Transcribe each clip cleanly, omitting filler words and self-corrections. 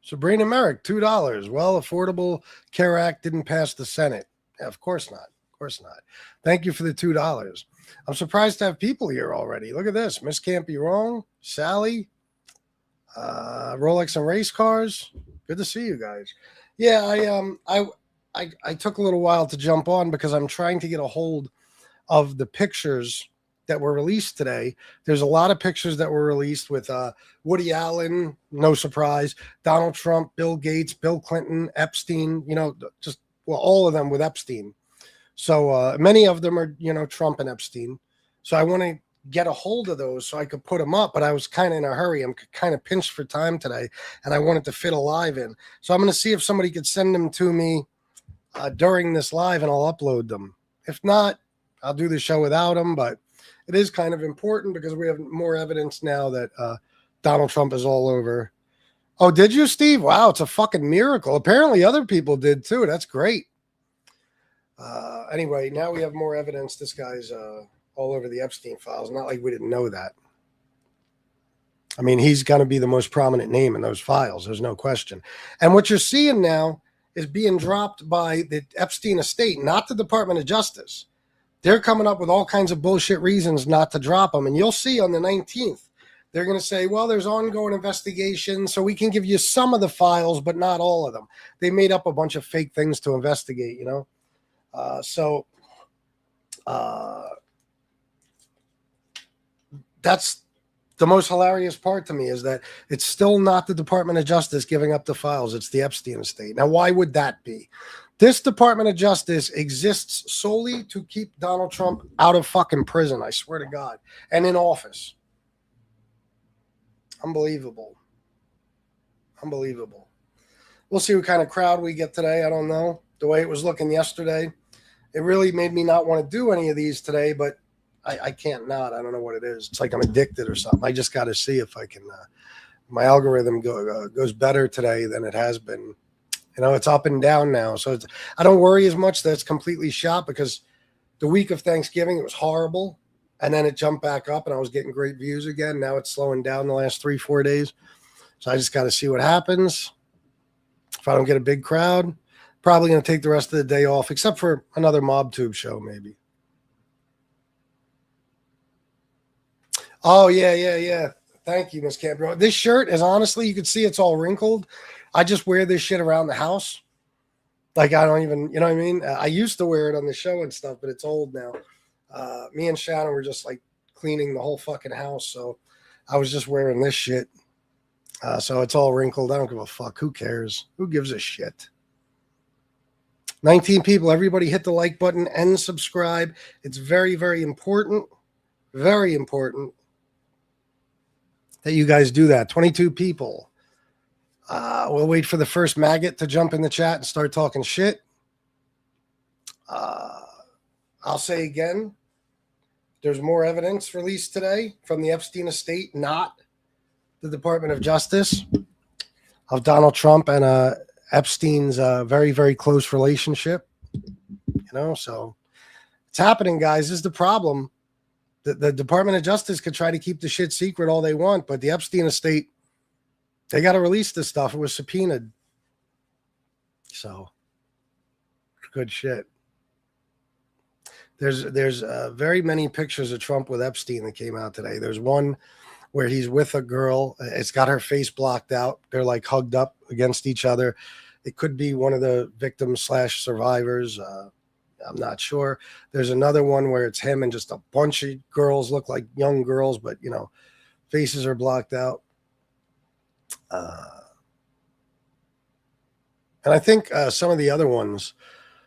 Sabrina Merrick, $2. Well, Affordable Care Act didn't pass the Senate. Yeah, of course not. Of course not. Thank you for the $2. I'm surprised to have people here already. Look at this. Miss Can't Be Wrong. Sally. Rolex and Race Cars. Good to see you guys. Yeah, I took a little while to jump on because I'm trying to get a hold of the pictures that were released today. There's a lot of pictures that were released with Woody Allen, no surprise, Donald Trump, Bill Gates, Bill Clinton, Epstein, just, well, all of them with Epstein. So many of them are, Trump and Epstein. So I want to get a hold of those so I could put them up, but I was kind of in a hurry. I'm kind of pinched for time today, and I wanted to fit a live in. So I'm going to see if somebody could send them to me during this live, and I'll upload them. If not, I'll do the show without them, but it is kind of important because we have more evidence now that Donald Trump is all over. Oh, did you, Steve? Wow, it's a fucking miracle. Apparently other people did too. That's great. Anyway, now we have more evidence. This guy's all over the Epstein files. Not like we didn't know that. I mean, he's going to be the most prominent name in those files. There's no question. And what you're seeing now is being dropped by the Epstein estate, not the Department of Justice. They're coming up with all kinds of bullshit reasons not to drop them. And you'll see on the 19th, they're going to say, well, there's ongoing investigation, so we can give you some of the files, but not all of them. They made up a bunch of fake things to investigate, that's the most hilarious part to me, is that it's still not the Department of Justice giving up the files. It's the Epstein estate. Now, why would that be? This Department of Justice exists solely to keep Donald Trump out of fucking prison, I swear to God, and in office. Unbelievable. Unbelievable. We'll see what kind of crowd we get today. I don't know. The way it was looking yesterday, it really made me not want to do any of these today, but I can't not. I don't know what it is. It's like I'm addicted or something. I just got to see if I can. My algorithm goes better today than it has been. It's up and down now. So I don't worry as much that it's completely shot, because the week of Thanksgiving, it was horrible. And then it jumped back up and I was getting great views again. Now it's slowing down the last 3-4 days. So I just got to see what happens. If I don't get a big crowd, probably going to take the rest of the day off, except for another MobTube show, maybe. Oh, yeah. Thank you, Miss Campbell. This shirt is, honestly, you can see it's all wrinkled. I just wear this shit around the house. Like, I don't even, you know what I mean? I used to wear it on the show and stuff, but it's old now. Me and Shannon were just like cleaning the whole fucking house. So I was just wearing this shit. So it's all wrinkled. I don't give a fuck. Who cares? Who gives a shit? 19 people. Everybody hit the like button and subscribe. It's very, very important. Very important that you guys do that. 22 people. We'll wait for the first maggot to jump in the chat and start talking shit. I'll say again, there's more evidence released today from the Epstein estate, not the Department of Justice, of Donald Trump and Epstein's very, very close relationship. So it's happening, guys. This is the problem. The Department of Justice could try to keep the shit secret all they want, but the Epstein estate, they got to release this stuff. It was subpoenaed. So, good shit. There's very many pictures of Trump with Epstein that came out today. There's one where he's with a girl. It's got her face blocked out. They're like hugged up against each other. It could be one of the victims / survivors. I'm not sure. There's another one where it's him and just a bunch of girls, look like young girls, but, faces are blocked out. And I think some of the other ones,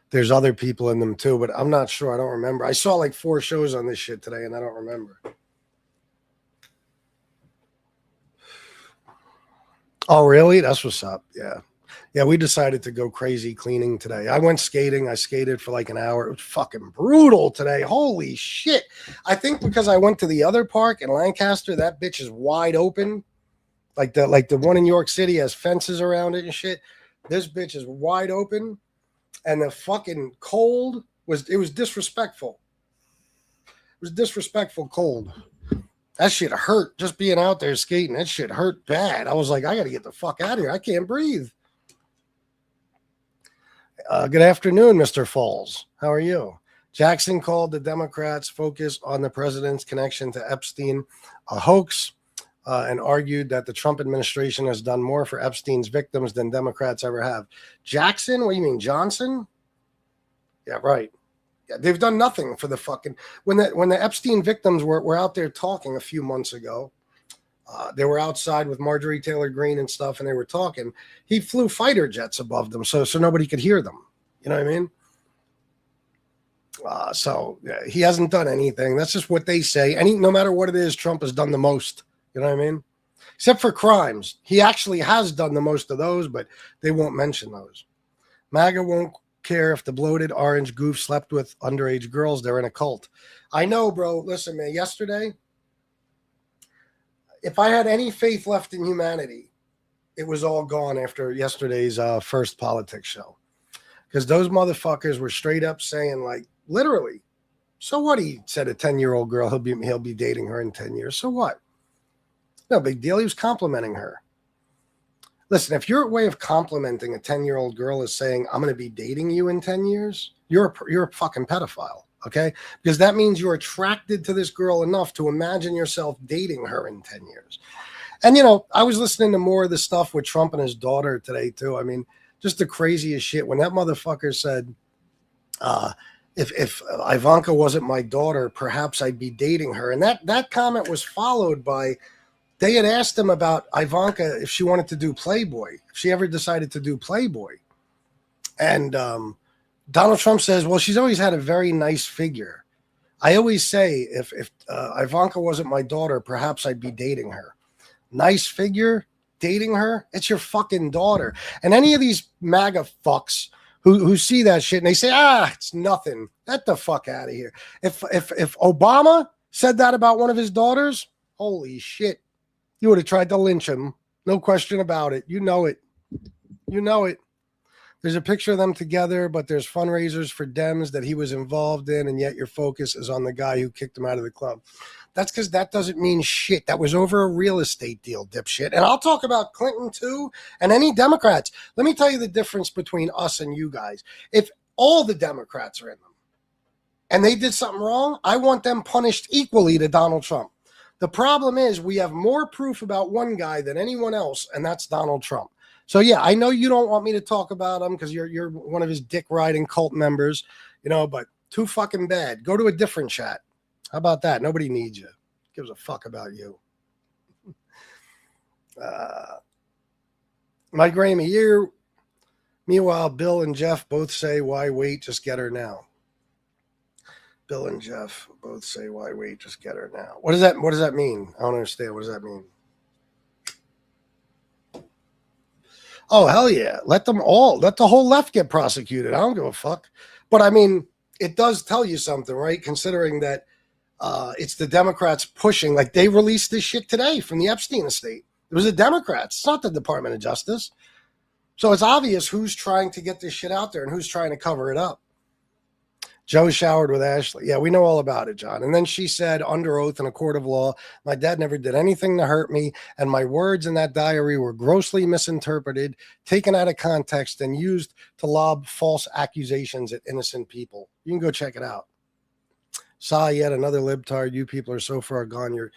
there's other people in them too, but I'm not sure. I don't remember. I saw like 4 shows on this shit today and I don't remember. Oh, really? That's what's up. Yeah. Yeah, we decided to go crazy cleaning today. I went skating. I skated for like an hour. It was fucking brutal today. Holy shit. I think because I went to the other park in Lancaster, that bitch is wide open. Like the one in York City has fences around it and shit. This bitch is wide open. And the fucking cold was disrespectful. It was disrespectful cold. That shit hurt. Just being out there skating, that shit hurt bad. I was like, I got to get the fuck out of here. I can't breathe. Good afternoon, Mr. Falls. How are you? Jackson called the Democrats' focus on the president's connection to Epstein a hoax and argued that the Trump administration has done more for Epstein's victims than Democrats ever have. Jackson? What do you mean, Johnson? Yeah, right. Yeah, they've done nothing for the fucking... When the Epstein victims were out there talking a few months ago, they were outside with Marjorie Taylor Greene and stuff, and they were talking. He flew fighter jets above them so nobody could hear them. You know what I mean? He hasn't done anything. That's just what they say. No matter what it is, Trump has done the most. You know what I mean? Except for crimes. He actually has done the most of those, but they won't mention those. MAGA won't care if the bloated orange goof slept with underage girls. They're in a cult. I know, bro. Listen, man, yesterday, if I had any faith left in humanity, it was all gone after yesterday's first politics show. Because those motherfuckers were straight up saying, like, literally, so what? He said a 10-year-old girl, he'll be dating her in 10 years. So what? No big deal. He was complimenting her. Listen, if your way of complimenting a 10-year-old girl is saying, I'm going to be dating you in 10 years, you're a fucking pedophile, okay? Because that means you're attracted to this girl enough to imagine yourself dating her in 10 years. And, you know, I was listening to more of the stuff with Trump and his daughter today, too. I mean, just the craziest shit. When that motherfucker said, if Ivanka wasn't my daughter, perhaps I'd be dating her. And that comment was followed by... They had asked him about Ivanka if she wanted to do Playboy, if she ever decided to do Playboy. And Donald Trump says, well, she's always had a very nice figure. I always say, if Ivanka wasn't my daughter, perhaps I'd be dating her. Nice figure, dating her, it's your fucking daughter. And any of these MAGA fucks who see that shit and they say, it's nothing. Get the fuck out of here. If Obama said that about one of his daughters, holy shit. You would have tried to lynch him. No question about it. You know it. You know it. There's a picture of them together, but there's fundraisers for Dems that he was involved in, and yet your focus is on the guy who kicked him out of the club. That's because that doesn't mean shit. That was over a real estate deal, dipshit. And I'll talk about Clinton, too, and any Democrats. Let me tell you the difference between us and you guys. If all the Democrats are in them, and they did something wrong, I want them punished equally to Donald Trump. The problem is we have more proof about one guy than anyone else, and that's Donald Trump. So, yeah, I know you don't want me to talk about him because you're one of his dick-riding cult members, you know, but too fucking bad. Go to a different chat. How about that? Nobody needs you. Gives a fuck about you. Mike Graham, a year. Meanwhile, Bill and Jeff both say, why wait? Just get her now. Bill and Jeff both say, why wait? Just get her now. What does that mean? I don't understand. What does that mean? Oh, hell yeah. Let the whole left get prosecuted. I don't give a fuck. But I mean, it does tell you something, right? Considering that it's the Democrats pushing, like they released this shit today from the Epstein estate. It was the Democrats. It's not the Department of Justice. So it's obvious who's trying to get this shit out there and who's trying to cover it up. Joe showered with Ashley. Yeah, we know all about it, John. And then she said under oath in a court of law, my dad never did anything to hurt me, and my words in that diary were grossly misinterpreted, taken out of context, and used to lob false accusations at innocent people. You can go check it out. Saw yet another libtard. You people are so far gone.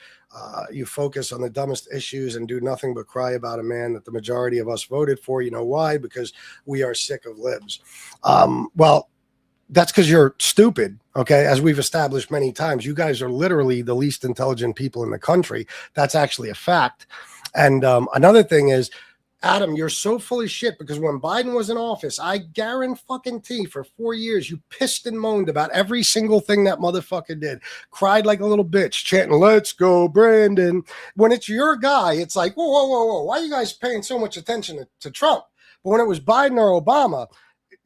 You focus on the dumbest issues and do nothing but cry about a man that the majority of us voted for. You know why? Because we are sick of libs. Well, that's because you're stupid, okay? As we've established many times, you guys are literally the least intelligent people in the country. That's actually a fact. And another thing is, Adam, you're so full of shit because when Biden was in office, I guarantee for 4 years, you pissed and moaned about every single thing that motherfucker did. Cried like a little bitch, chanting, let's go, Brandon. When it's your guy, it's like, whoa, whoa, whoa, whoa. Why are you guys paying so much attention to Trump? But when it was Biden or Obama,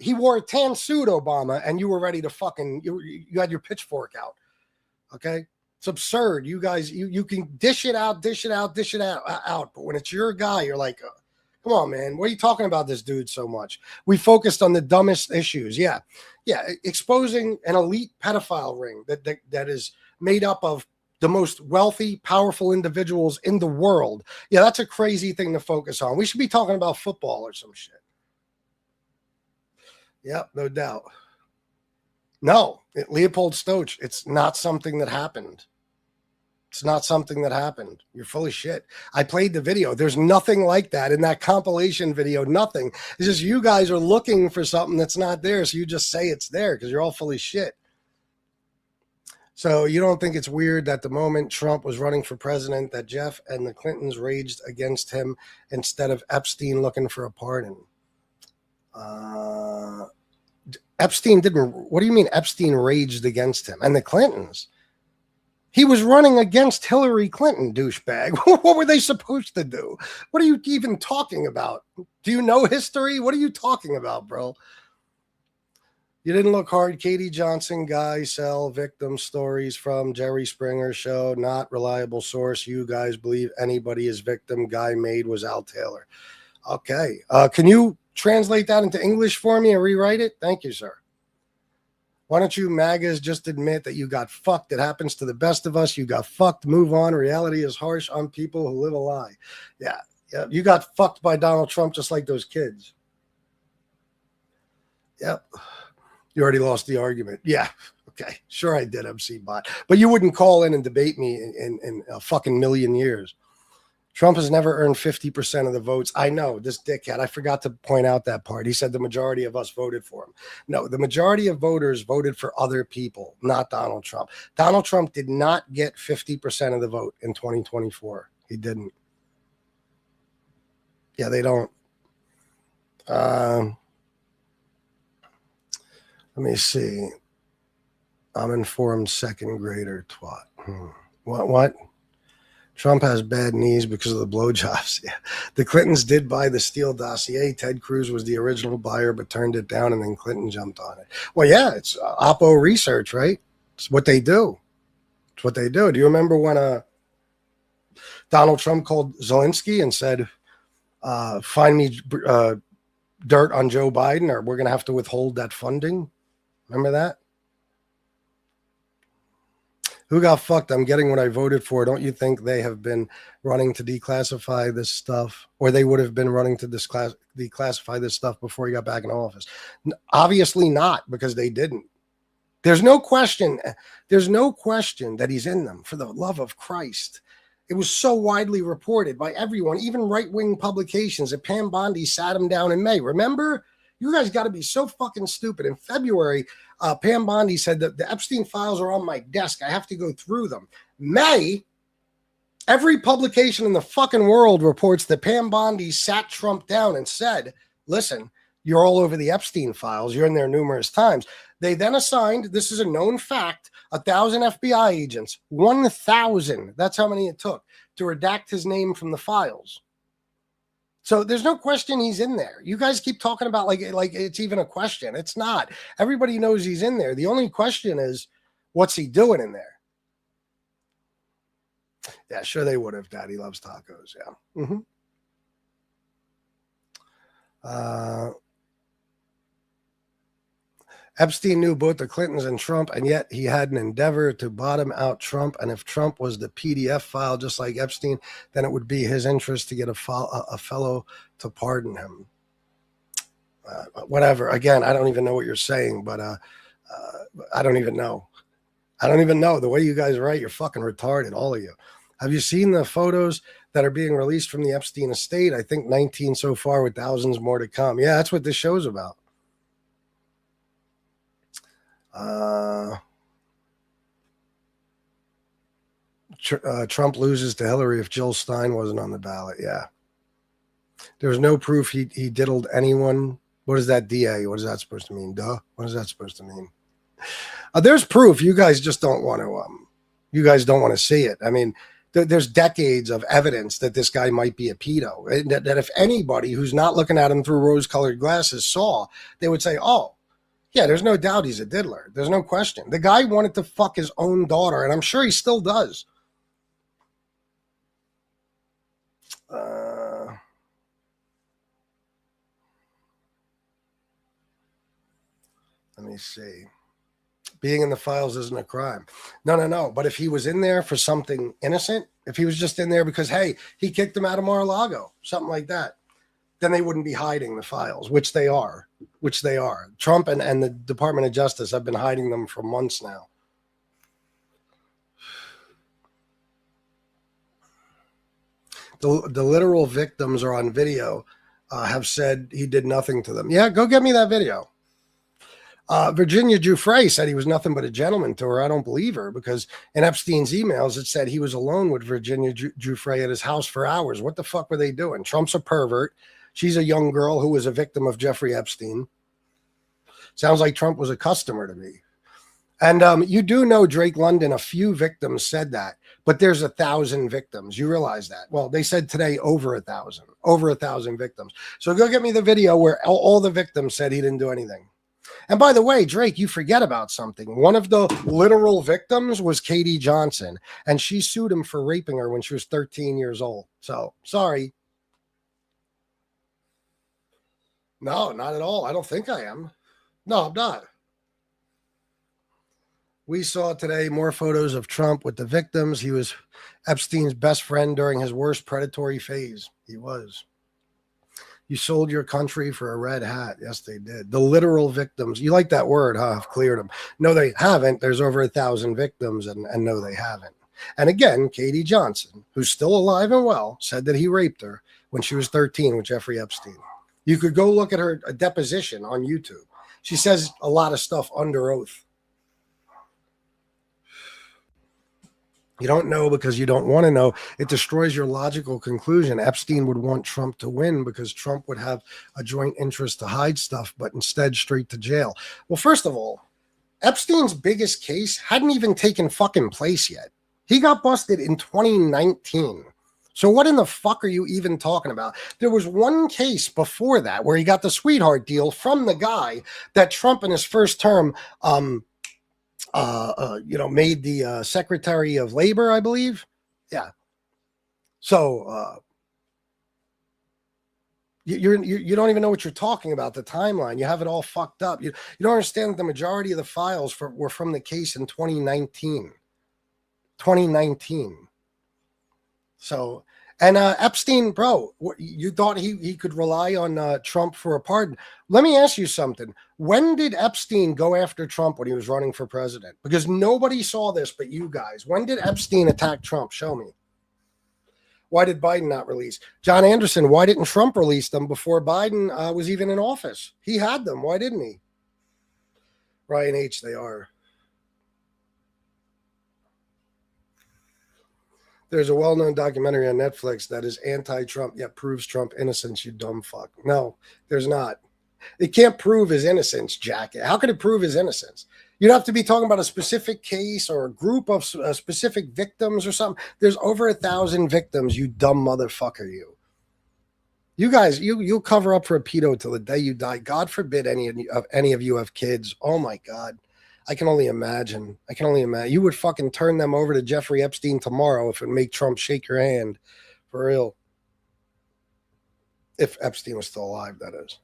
he wore a tan suit, Obama, and you were ready to fucking, you had your pitchfork out. Okay? It's absurd. You guys, you can dish it out. But when it's your guy, you're like, come on, man. What are you talking about this dude so much? We focused on the dumbest issues. Yeah. Exposing an elite pedophile ring that is made up of the most wealthy, powerful individuals in the world. Yeah, that's a crazy thing to focus on. We should be talking about football or some shit. Yep, no doubt. No, Leopold Stoach, it's not something that happened. It's not something that happened. You're full of shit. I played the video. There's nothing like that in that compilation video. Nothing. It's just you guys are looking for something that's not there. So you just say it's there because you're all full of shit. So you don't think it's weird that the moment Trump was running for president, that Jeff and the Clintons raged against him instead of Epstein looking for a pardon? Epstein didn't. What do you mean Epstein raged against him? And the Clintons? He was running against Hillary Clinton, douchebag. What were they supposed to do? What are you even talking about? Do you know history? What are you talking about, bro? You didn't look hard. Katie Johnson, guy, sell victim stories from Jerry Springer show. Not reliable source. You guys believe anybody is victim. Guy made was Al Taylor. Okay. Can you translate that into English for me and rewrite it? Thank you, sir. Why don't you MAGAs just admit that you got fucked? It happens to the best of us. You got fucked. Move on. Reality is harsh on people who live a lie. Yeah. You got fucked by Donald Trump just like those kids. Yep. You already lost the argument. Yeah. Okay. Sure I did, MC Bot. But you wouldn't call in and debate me in a fucking million years. Trump has never earned 50% of the votes. I know, this dickhead. I forgot to point out that part. He said the majority of us voted for him. No, the majority of voters voted for other people, not Donald Trump. Donald Trump did not get 50% of the vote in 2024. He didn't. Yeah, they don't. Let me see. I'm informed second grader twat. What? Trump has bad knees because of the blowjobs. Yeah. The Clintons did buy the Steele dossier. Ted Cruz was the original buyer, but turned it down, and then Clinton jumped on it. Well, yeah, it's Oppo research, right? It's what they do. It's what they do. Do you remember when Donald Trump called Zelensky and said, find me dirt on Joe Biden or we're going to have to withhold that funding? Remember that? Who got fucked? I'm getting what I voted for. Don't you think they have been running to declassify this stuff? Or they would have been running to declassify this stuff before he got back in office? Obviously not, because they didn't. There's no question. There's no question that he's in them, for the love of Christ. It was so widely reported by everyone, even right-wing publications, that Pam Bondi sat him down in May. Remember? You guys got to be so fucking stupid. In February, Pam Bondi said that the Epstein files are on my desk. I have to go through them. May, every publication in the fucking world reports that Pam Bondi sat Trump down and said, listen, you're all over the Epstein files. You're in there numerous times. They then assigned, this is a known fact, 1,000 FBI agents, 1,000. That's how many it took to redact his name from the files. So there's no question he's in there. You guys keep talking about like it's even a question. It's not. Everybody knows he's in there. The only question is, what's he doing in there? Yeah, sure they would have. Daddy loves tacos. Yeah. Epstein knew both the Clintons and Trump, and yet he had an endeavor to bottom out Trump. And if Trump was the PDF file, just like Epstein, then it would be his interest to get a fellow to pardon him. Whatever. Again, I don't even know what you're saying, but I don't even know. I don't even know. The way you guys write, you're fucking retarded, all of you. Have you seen the photos that are being released from the Epstein estate? I think 19 so far with thousands more to come. Yeah, that's what this show's about. Trump loses to Hillary if Jill Stein wasn't on the ballot. Yeah. There's no proof he diddled anyone. What is that, DA? What is that supposed to mean? Duh. What is that supposed to mean? There's proof. You guys just don't want to. You guys don't want to see it. I mean, there's decades of evidence that this guy might be a pedo. That if anybody who's not looking at him through rose-colored glasses saw, they would say, "Oh, yeah, there's no doubt he's a diddler. There's no question." The guy wanted to fuck his own daughter, and I'm sure he still does. Let me see. Being in the files isn't a crime. No. But if he was in there for something innocent, if he was just in there because, hey, he kicked him out of Mar-a-Lago, something like that, then they wouldn't be hiding the files, which they are. Trump and the Department of Justice have been hiding them for months now. The literal victims are on video, have said he did nothing to them. Yeah, go get me that video. Virginia Giuffre said he was nothing but a gentleman to her. I don't believe her, because in Epstein's emails, it said he was alone with Virginia Giuffre at his house for hours. What the fuck were they doing? Trump's a pervert. She's a young girl who was a victim of Jeffrey Epstein. Sounds like Trump was a customer to me. And you do know, Drake London, a few victims said that, but there's 1,000 victims. You realize that? Well, they said today over 1,000 victims. So go get me the video where all the victims said he didn't do anything. And by the way, Drake, you forget about something. One of the literal victims was Katie Johnson, and she sued him for raping her when she was 13 years old. So, sorry. No, not at all. I don't think I am. No, I'm not. We saw today more photos of Trump with the victims. He was Epstein's best friend during his worst predatory phase. He was. You sold your country for a red hat. Yes, they did. The literal victims. You like that word, huh? I've cleared them. No, they haven't. There's over 1,000 victims, and no, they haven't. And again, Katie Johnson, who's still alive and well, said that he raped her when she was 13 with Jeffrey Epstein. You could go look at her deposition on YouTube. She says a lot of stuff under oath. You don't know because you don't want to know. It destroys your logical conclusion. Epstein would want Trump to win because Trump would have a joint interest to hide stuff, but instead straight to jail. Well, first of all, Epstein's biggest case hadn't even taken fucking place yet. He got busted in 2019. So what in the fuck are you even talking about? There was one case before that where he got the sweetheart deal from the guy that Trump in his first term made the Secretary of Labor, I believe. Yeah. So you don't even know what you're talking about, the timeline. You have it all fucked up. You don't understand that the majority of the files were from the case in 2019. So, and Epstein, bro, you thought he could rely on Trump for a pardon. Let me ask you something. When did Epstein go after Trump when he was running for president? Because nobody saw this but you guys. When did Epstein attack Trump? Show me. Why did Biden not release? John Anderson, why didn't Trump release them before Biden was even in office? He had them. Why didn't he? Ryan H., they are. There's a well-known documentary on Netflix that is anti-Trump, yet proves Trump innocence, you dumb fuck. No, there's not. It can't prove his innocence, Jack. How could it prove his innocence? You'd have to be talking about a specific case or a group of specific victims or something. There's over 1,000 victims, you dumb motherfucker, you. You guys, you'll cover up for a pedo till the day you die. God forbid any of you have kids. Oh, my God. I can only imagine. You would fucking turn them over to Jeffrey Epstein tomorrow if it would make Trump shake your hand. For real. If Epstein was still alive, that is.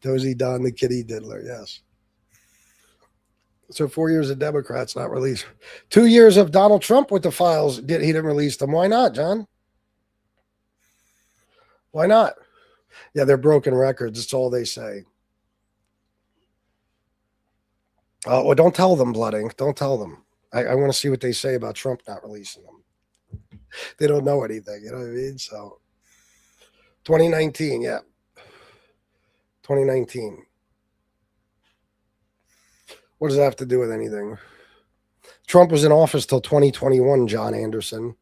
Dozy Don, the kitty diddler, yes. So 4 years of Democrats not released. 2 years of Donald Trump with the files. He didn't release them. Why not, John? Why not? Yeah, they're broken records. That's all they say. Well, don't tell them, Blood Ink. Don't tell them. I want to see what they say about Trump not releasing them. They don't know anything. You know what I mean? So 2019, yeah. 2019. What does that have to do with anything? Trump was in office till 2021, John Anderson.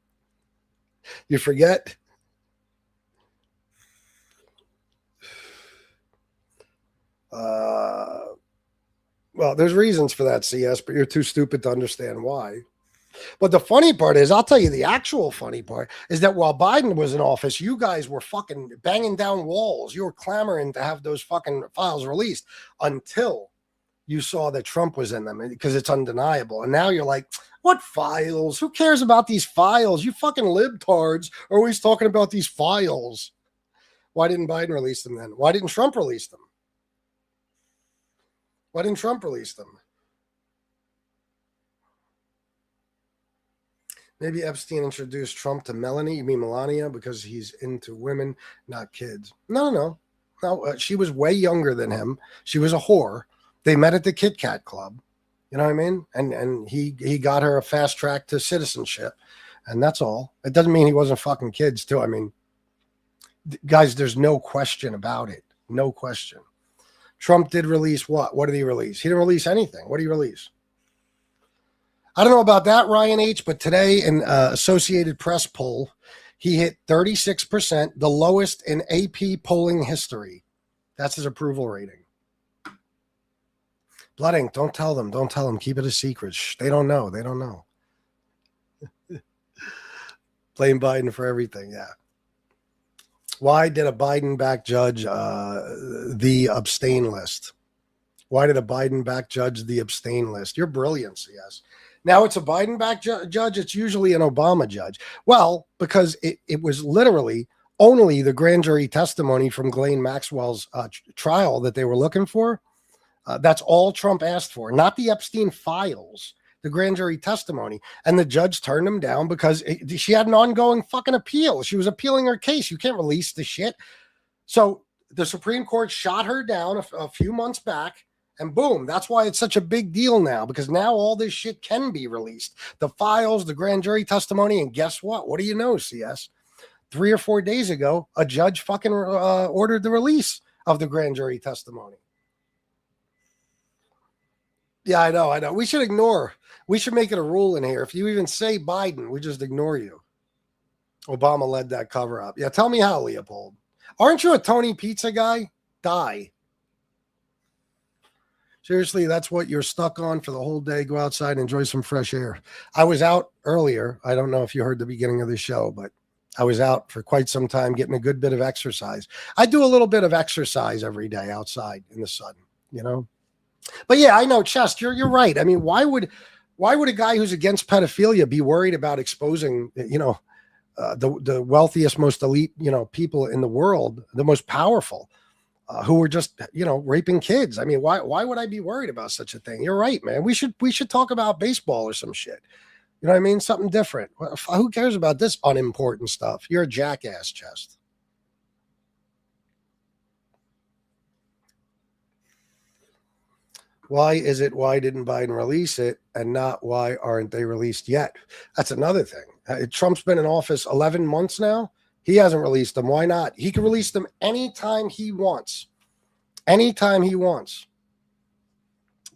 You forget? Well, there's reasons for that, CS, but you're too stupid to understand why. But the funny part is, I'll tell you, the actual funny part is that while Biden was in office, you guys were fucking banging down walls. You were clamoring to have those fucking files released until you saw that Trump was in them, because it's undeniable. And now you're like, what files? Who cares about these files? You fucking libtards are always talking about these files. Why didn't Biden release them then? Why didn't Trump release them? Why didn't Trump release them? Maybe Epstein introduced Trump to Melanie. You mean Melania? Because he's into women, not kids. No. She was way younger than him. She was a whore. They met at the Kit Kat Club. You know what I mean? And he got her a fast track to citizenship. And that's all. It doesn't mean he wasn't fucking kids, too. I mean, guys, there's no question about it. No question. Trump did release what? What did he release? He didn't release anything. What did he release? I don't know about that, Ryan H., but today in Associated Press poll, he hit 36%, the lowest in AP polling history. That's his approval rating. Blood Ink, don't tell them. Don't tell them. Keep it a secret. Shh, they don't know. They don't know. Blame Biden for everything, yeah. Why did a Biden-backed judge the abstain list? Why did a Biden-backed judge the abstain list? You're brilliant, CS. Now it's a Biden-backed judge. It's usually an Obama judge. Well, because it was literally only the grand jury testimony from Ghislaine Maxwell's trial that they were looking for. That's all Trump asked for, not the Epstein files, the grand jury testimony. And the judge turned him down because she had an ongoing fucking appeal. She was appealing her case. You can't release the shit. So the Supreme Court shot her down a few months back. And boom, that's why it's such a big deal now, because now all this shit can be released. The files, the grand jury testimony, and guess what? What do you know, CS? 3 or 4 days ago, a judge fucking ordered the release of the grand jury testimony. Yeah, I know. We should make it a rule in here. If you even say Biden, we just ignore you. Obama led that cover up. Yeah, tell me how, Leopold. Aren't you a Tony Pizza guy? Die. Seriously, that's what you're stuck on for the whole day. Go outside and enjoy some fresh air. I was out earlier. I don't know if you heard the beginning of the show, but I was out for quite some time getting a good bit of exercise. I do a little bit of exercise every day outside in the sun, you know? But yeah, I know, Chest, you're right. I mean, why would a guy who's against pedophilia be worried about exposing, the wealthiest, most elite, people in the world, the most powerful? Who were just, raping kids. I mean, why would I be worried about such a thing? You're right, man. We should talk about baseball or some shit. You know what I mean? Something different. Who cares about this unimportant stuff? You're a jackass, Chest. Why didn't Biden release it and not why aren't they released yet? That's another thing. Trump's been in office 11 months now. He hasn't released them. Why not? He can release them anytime he wants. Anytime he wants.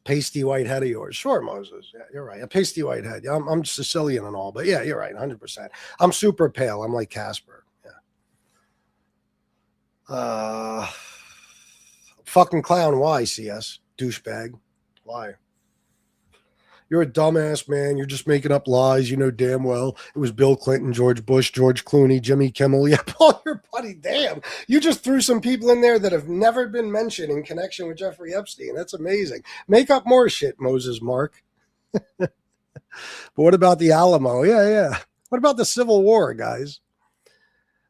Pasty white head of yours. Sure, Moses. Yeah, you're right. A pasty white head. I'm Sicilian and all, but yeah, you're right. 100%. I'm super pale. I'm like Casper. Yeah. Fucking clown. Why, CS? Douchebag. Why? You're a dumbass, man. You're just making up lies. You know damn well it was Bill Clinton, George Bush, George Clooney, Jimmy Kimmel. Yeah, Paul, you're buddy. Damn. You just threw some people in there that have never been mentioned in connection with Jeffrey Epstein. That's amazing. Make up more shit, Moses Mark. But what about the Alamo? Yeah. What about the Civil War, guys?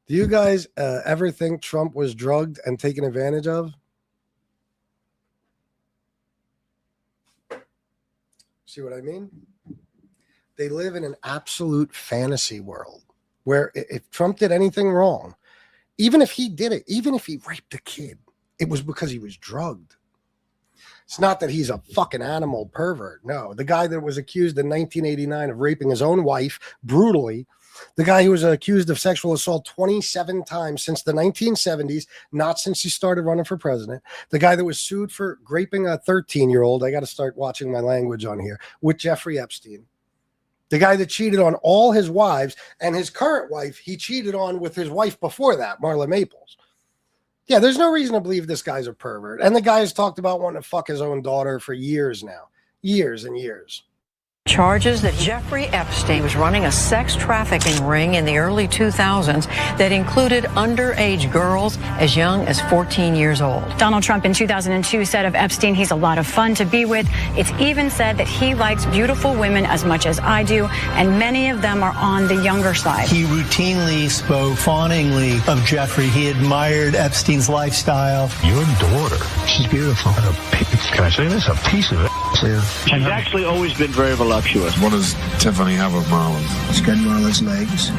Do you guys ever think Trump was drugged and taken advantage of? See what I mean? They live in an absolute fantasy world where if Trump did anything wrong, even if he did it, even if he raped a kid, it was because he was drugged. It's not that he's a fucking animal pervert. No, the guy that was accused in 1989 of raping his own wife brutally, the guy who was accused of sexual assault 27 times since the 1970s, not since he started running for president. The guy that was sued for raping a 13-year-old, I got to start watching my language on here, with Jeffrey Epstein. The guy that cheated on all his wives, and his current wife, he cheated on with his wife before that, Marla Maples. Yeah, there's no reason to believe this guy's a pervert. And the guy has talked about wanting to fuck his own daughter for years now. Years and years. Charges that Jeffrey Epstein was running a sex trafficking ring in the early 2000s that included underage girls as young as 14 years old. Donald Trump in 2002 said of Epstein, he's a lot of fun to be with. It's even said that he likes beautiful women as much as I do, and many of them are on the younger side. He routinely spoke fawningly of Jeffrey. He admired Epstein's lifestyle. Your daughter, she's beautiful. Can I say this? A piece of it. Yeah. She's actually always been very voluptuous. What does Tiffany have of Marlon? She's got Marlon's legs.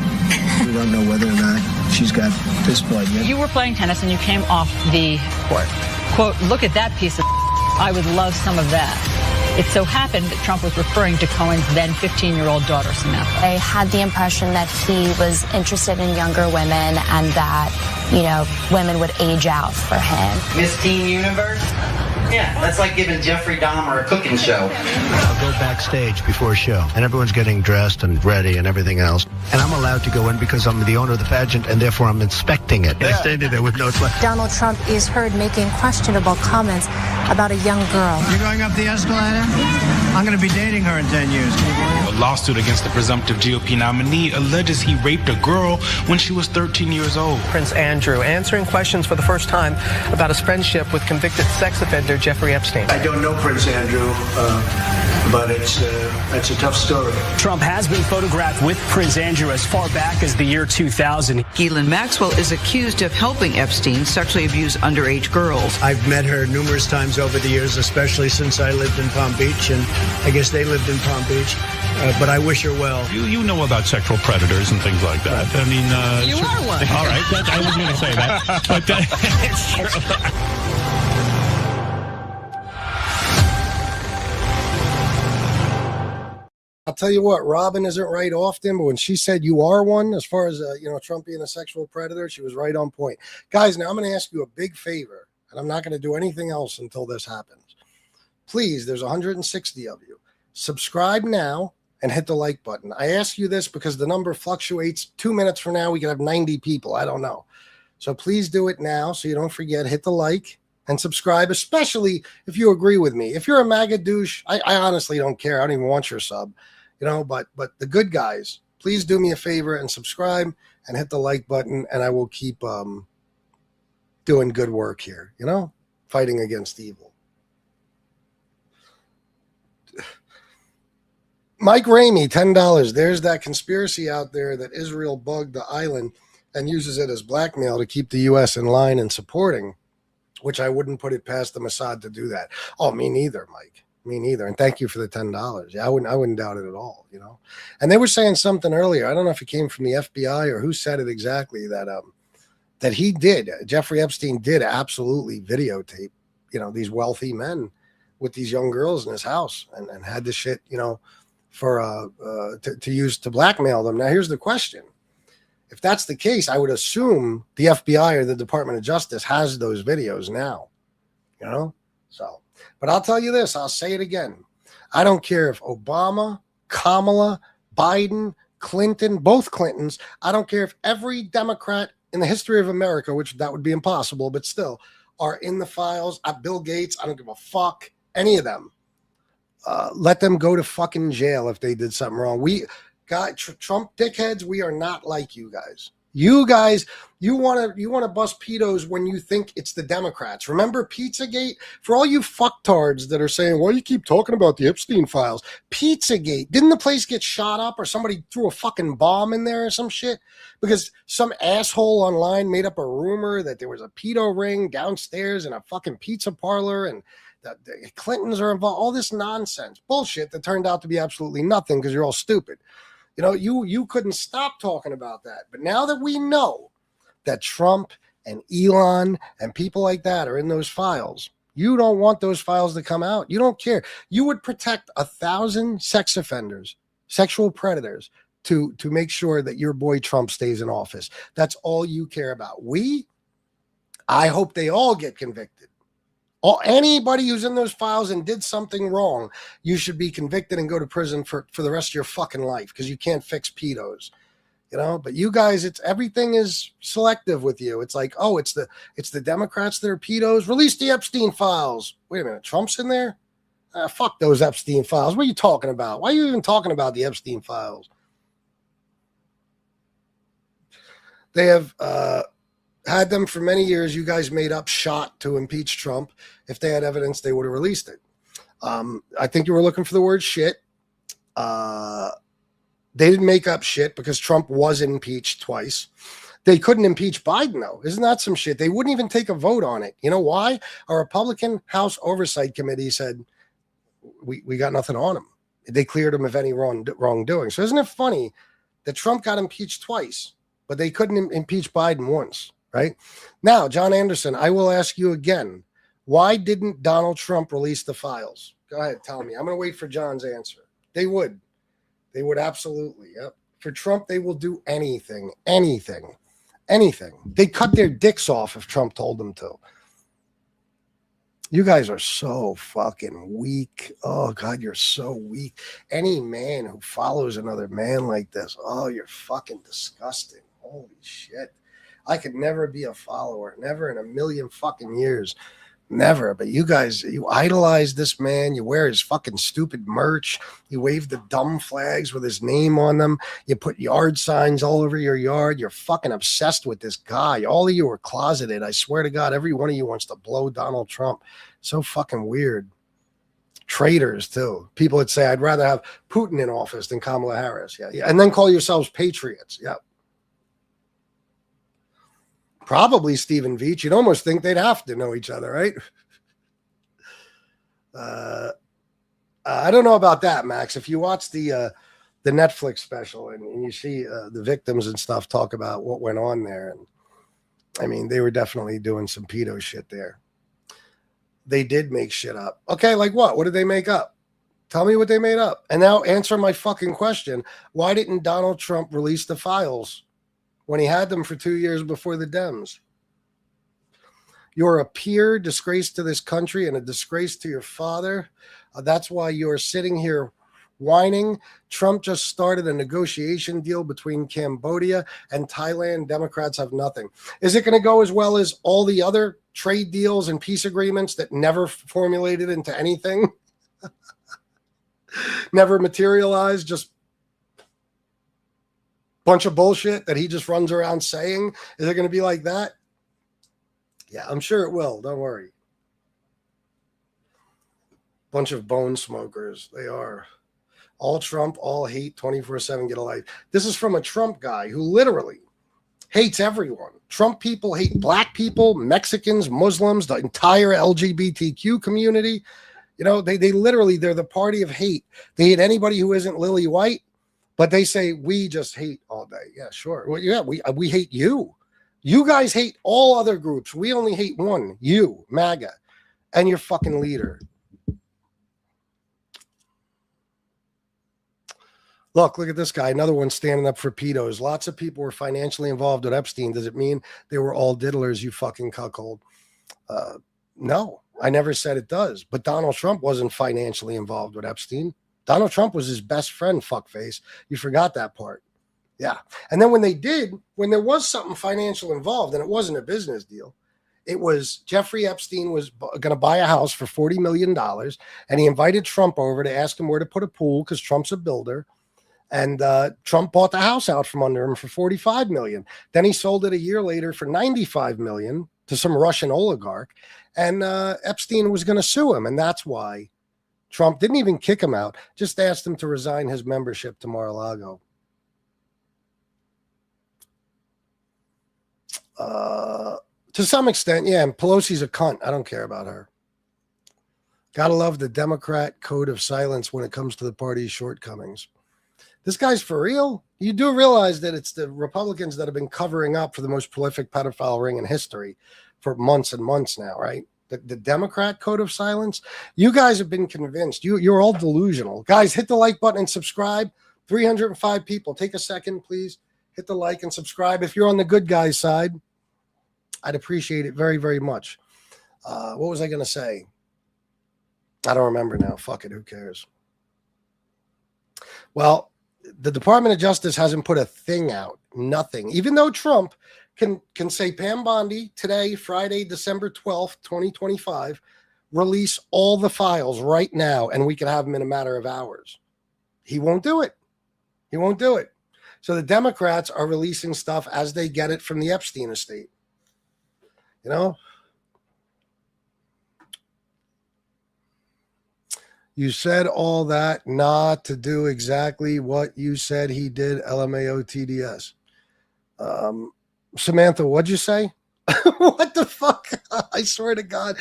We don't know whether or not she's got fist blood yet. You were playing tennis and you came off the court. Quote, look at that piece of I would love some of that. It so happened that Trump was referring to Cohen's then 15-year-old daughter, Samantha. I had the impression that he was interested in younger women and that, you know, women would age out for him. Miss Teen Universe? Yeah, that's like giving Jeffrey Dahmer a cooking show. I'll go backstage before a show, and everyone's getting dressed and ready and everything else. And I'm allowed to go in because I'm the owner of the pageant, and therefore I'm inspecting it. I standing there with no sweat. Donald Trump is heard making questionable comments about a young girl. You're going up the escalator? I'm going to be dating her in 10 years. A lawsuit against the presumptive GOP nominee alleges he raped a girl when she was 13 years old. Prince Andrew answering questions for the first time about his friendship with convicted sex offender Jeffrey Epstein. I don't know Prince Andrew, but it's a tough story. Trump has been photographed with Prince Andrew as far back as the year 2000. Ghislaine Maxwell is accused of helping Epstein sexually abuse underage girls. I've met her numerous times over the years, especially since I lived in Palm Beach, and I guess they lived in Palm Beach. But I wish her well. You know about sexual predators and things like that. I mean, You are one. All right, I was going to say that, but it's true. I'll tell you what, Robin isn't right often, but when she said you are one, as far as Trump being a sexual predator, she was right on point. Guys, now I'm going to ask you a big favor, and I'm not going to do anything else until this happens. Please, there's 160 of you. Subscribe now and hit the like button. I ask you this because the number fluctuates. 2 minutes from now, we could have 90 people. I don't know. So please do it now so you don't forget. Hit the like and subscribe, especially if you agree with me. If you're a MAGA douche, I honestly don't care. I don't even want your sub. But the good guys, please do me a favor and subscribe and hit the like button, and I will keep doing good work here, fighting against evil. Mike Ramey, $10. There's that conspiracy out there that Israel bugged the island and uses it as blackmail to keep the U.S. in line and supporting, which I wouldn't put it past the Mossad to do that. Oh, me neither, Mike. Me neither. And thank you for the $10. Yeah, I wouldn't doubt it at all, And they were saying something earlier. I don't know if it came from the FBI or who said it exactly, that he did. Jeffrey Epstein did absolutely videotape, these wealthy men with these young girls in his house and had the shit, for to use to blackmail them. Now, here's the question. If that's the case, I would assume the FBI or the Department of Justice has those videos now, So, but I'll tell you this, I'll say it again. I don't care if Obama, Kamala, Biden, Clinton, both Clintons, I don't care if every Democrat in the history of America, which that would be impossible, but still, are in the files. Bill Gates, I don't give a fuck, any of them. Let them go to fucking jail if they did something wrong. Trump dickheads, we are not like you guys. You guys, you want to bust pedos when you think it's the Democrats. Remember Pizzagate? For all you fucktards that are saying, well, you keep talking about the Epstein files. Pizzagate, didn't the place get shot up or somebody threw a fucking bomb in there or some shit? Because some asshole online made up a rumor that there was a pedo ring downstairs in a fucking pizza parlor and the Clintons are involved. All this nonsense, bullshit that turned out to be absolutely nothing because you're all stupid. You couldn't stop talking about that. But now that we know that Trump and Elon and people like that are in those files, you don't want those files to come out. You don't care. You would protect 1,000 sex offenders, sexual predators, to make sure that your boy Trump stays in office. That's all you care about. I hope they all get convicted. Anybody who's in those files and did something wrong, you should be convicted and go to prison for the rest of your fucking life because you can't fix pedos, But you guys, everything is selective with you. It's like, oh, it's the Democrats that are pedos. Release the Epstein files. Wait a minute, Trump's in there? Fuck those Epstein files. What are you talking about? Why are you even talking about the Epstein files? They have had them for many years. You guys made up shot to impeach Trump. If they had evidence, they would have released it. I think you were looking for the word shit. They didn't make up shit because Trump was impeached twice. They couldn't impeach Biden, though. Isn't that some shit? They wouldn't even take a vote on it. You know why? A Republican House Oversight Committee said, we got nothing on him. They cleared him of any wrongdoing. So isn't it funny that Trump got impeached twice, but they couldn't impeach Biden once, right? Now, John Anderson, I will ask you again, why didn't Donald Trump release the files? Go ahead, tell me. I'm going to wait for John's answer. They would. They would absolutely. Yep. For Trump, they will do anything. They cut their dicks off if Trump told them to. You guys are so fucking weak. Oh, God, you're so weak. Any man who follows another man like this, oh, you're fucking disgusting. Holy shit. I could never be a follower. Never in a million fucking years. Never. But you guys, you idolize this man. You wear his fucking stupid merch. You wave the dumb flags with his name on them. You put yard signs all over your yard. You're fucking obsessed with this guy. All of you are closeted. I swear to God, every one of you wants to blow Donald Trump. So fucking weird. Traitors, too. People that say, I'd rather have Putin in office than Kamala Harris. Yeah. And then call yourselves patriots. Yeah. Probably Stephen Veach. You'd almost think they'd have to know each other, right? I don't know about that, Max. If you watch the Netflix special and you see the victims and stuff talk about what went on there, and I mean, they were definitely doing some pedo shit there. They did make shit up. Okay, like what? What did they make up? Tell me what they made up. And now answer my fucking question. Why didn't Donald Trump release the files when he had them for 2 years before the Dems? You're a peer, disgrace to this country, and a disgrace to your father. That's why you're sitting here whining. Trump just started a negotiation deal between Cambodia and Thailand. Democrats have nothing. Is it going to go as well as all the other trade deals and peace agreements that never formulated into anything? Never materialized, just bunch of bullshit that he just runs around saying? Is it going to be like that? Yeah, I'm sure it will. Don't worry. Bunch of bone smokers. They are. All Trump, all hate, 24/7, get a life. This is from a Trump guy who literally hates everyone. Trump people hate black people, Mexicans, Muslims, the entire LGBTQ community. You know, they literally, they're the party of hate. They hate anybody who isn't Lily White. But they say, we just hate all day. Yeah, sure. Well, yeah, we hate you. You guys hate all other groups. We only hate one, you, MAGA, and your fucking leader. Look at this guy. Another one standing up for pedos. Lots of people were financially involved with Epstein. Does it mean they were all diddlers, you fucking cuckold? No, I never said it does. But Donald Trump wasn't financially involved with Epstein. Donald Trump was his best friend, fuckface. You forgot that part. Yeah. And then when there was something financial involved, and it wasn't a business deal, it was Jeffrey Epstein was going to buy a house for $40 million, and he invited Trump over to ask him where to put a pool because Trump's a builder. And Trump bought the house out from under him for $45 million. Then he sold it a year later for $95 million to some Russian oligarch. And Epstein was going to sue him. And that's why Trump didn't even kick him out, just asked him to resign his membership to Mar-a-Lago. To some extent, yeah. And Pelosi's a cunt. I don't care about her. Gotta love the Democrat code of silence when it comes to the party's shortcomings. This guy's for real. You do realize that it's the Republicans that have been covering up for the most prolific pedophile ring in history for months and months now, right? The Democrat code of silence. You guys have been convinced. You're all delusional. Guys, hit the like button and subscribe. 305 people. Take a second, please. Hit the like and subscribe. If you're on the good guys' side, I'd appreciate it very, very much. What was I going to say? I don't remember now. Fuck it. Who cares? Well, the Department of Justice hasn't put a thing out. Nothing. Even though Trump can say Pam Bondi today, Friday, December 12th, 2025, release all the files right now, and we can have them in a matter of hours. He won't do it. He won't do it. So the Democrats are releasing stuff as they get it from the Epstein estate. You know? You said all that not to do exactly what you said he did, LMAO TDS. Samantha, what'd you say? What the fuck? I swear to God.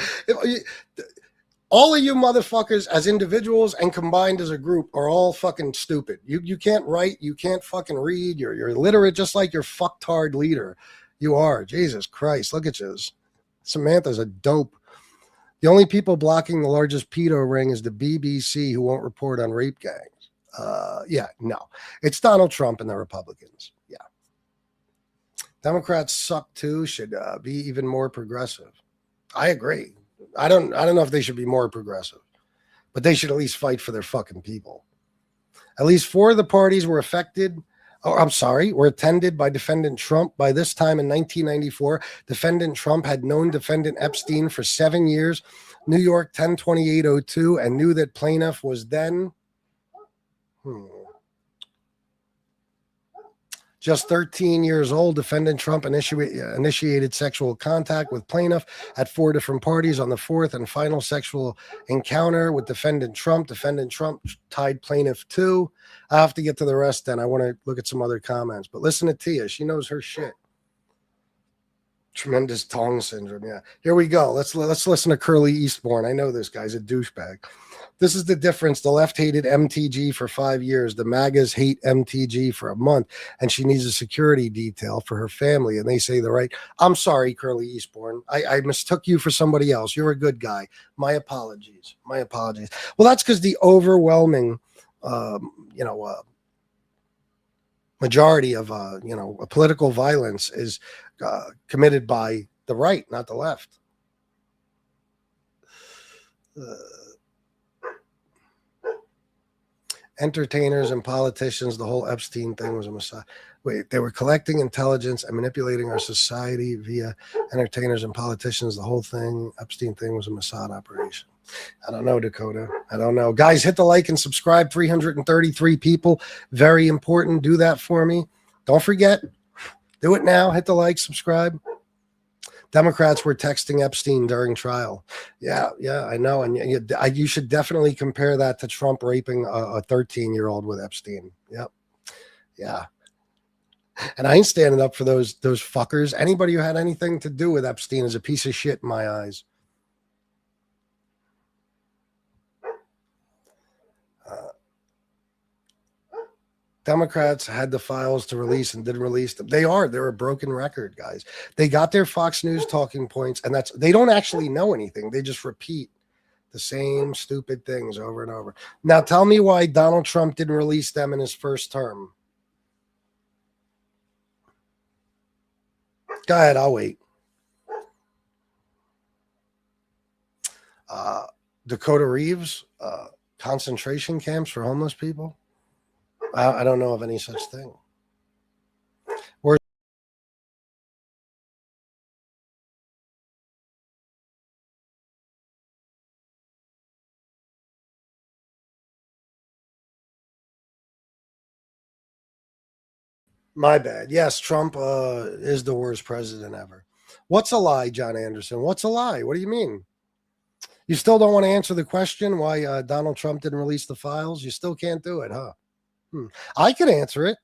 All of you motherfuckers as individuals and combined as a group are all fucking stupid. You can't write. You can't fucking read. You're illiterate just like your fucktard leader. You are. Jesus Christ. Look at you. Samantha's a dope. The only people blocking the largest pedo ring is the BBC, who won't report on rape gangs. Yeah, no. It's Donald Trump and the Republicans. Yeah. Democrats suck too, should be even more progressive. I agree. I don't know if they should be more progressive, but they should at least fight for their fucking people. At least 4 of the parties were were attended by defendant Trump. By this time in 1994, defendant Trump had known defendant Epstein for 7 years, New York 102802, and knew that plaintiff was then just 13 years old. Defendant Trump initiated sexual contact with plaintiff at 4 different parties. On the 4th and final sexual encounter with defendant Trump tied plaintiff to. I have to get to the rest then. I want to look at some other comments. But listen to Tia. She knows her shit. Tremendous tongue syndrome. Yeah. Here we go. Let's listen to Curly Eastbourne. I know this guy's a douchebag. This is the difference. The left hated MTG for 5 years. The MAGAs hate MTG for a month, and she needs a security detail for her family. And they say the right. I'm sorry, Curly Eastbourne. I mistook you for somebody else. You're a good guy. My apologies. My apologies. Well, that's because the overwhelming, majority of political violence is committed by the right, not the left. Entertainers and politicians, the whole Epstein thing was a mistake. Wait, they were collecting intelligence and manipulating our society via entertainers and politicians. The whole thing, Epstein thing, was a Mossad operation. I don't know, Dakota. I don't know. Guys, hit the like and subscribe. 333 people. Very important. Do that for me. Don't forget. Do it now. Hit the like, subscribe. Democrats were texting Epstein during trial. Yeah, I know. And you should definitely compare that to Trump raping a 13-year-old with Epstein. Yep. Yeah. And I ain't standing up for those fuckers. Anybody who had anything to do with Epstein is a piece of shit in my eyes. Democrats had the files to release and didn't release them. They're a broken record, guys. They got their Fox News talking points, and they don't actually know anything. They just repeat the same stupid things over and over. Now tell me why Donald Trump didn't release them in his first term. Go ahead, I'll wait. Dakota Reeves, concentration camps for homeless people. I don't know of any such thing. My bad. Yes, Trump is the worst president ever. What's a lie, John Anderson? What's a lie? What do you mean? You still don't want to answer the question why Donald Trump didn't release the files? You still can't do it, huh? I can answer it,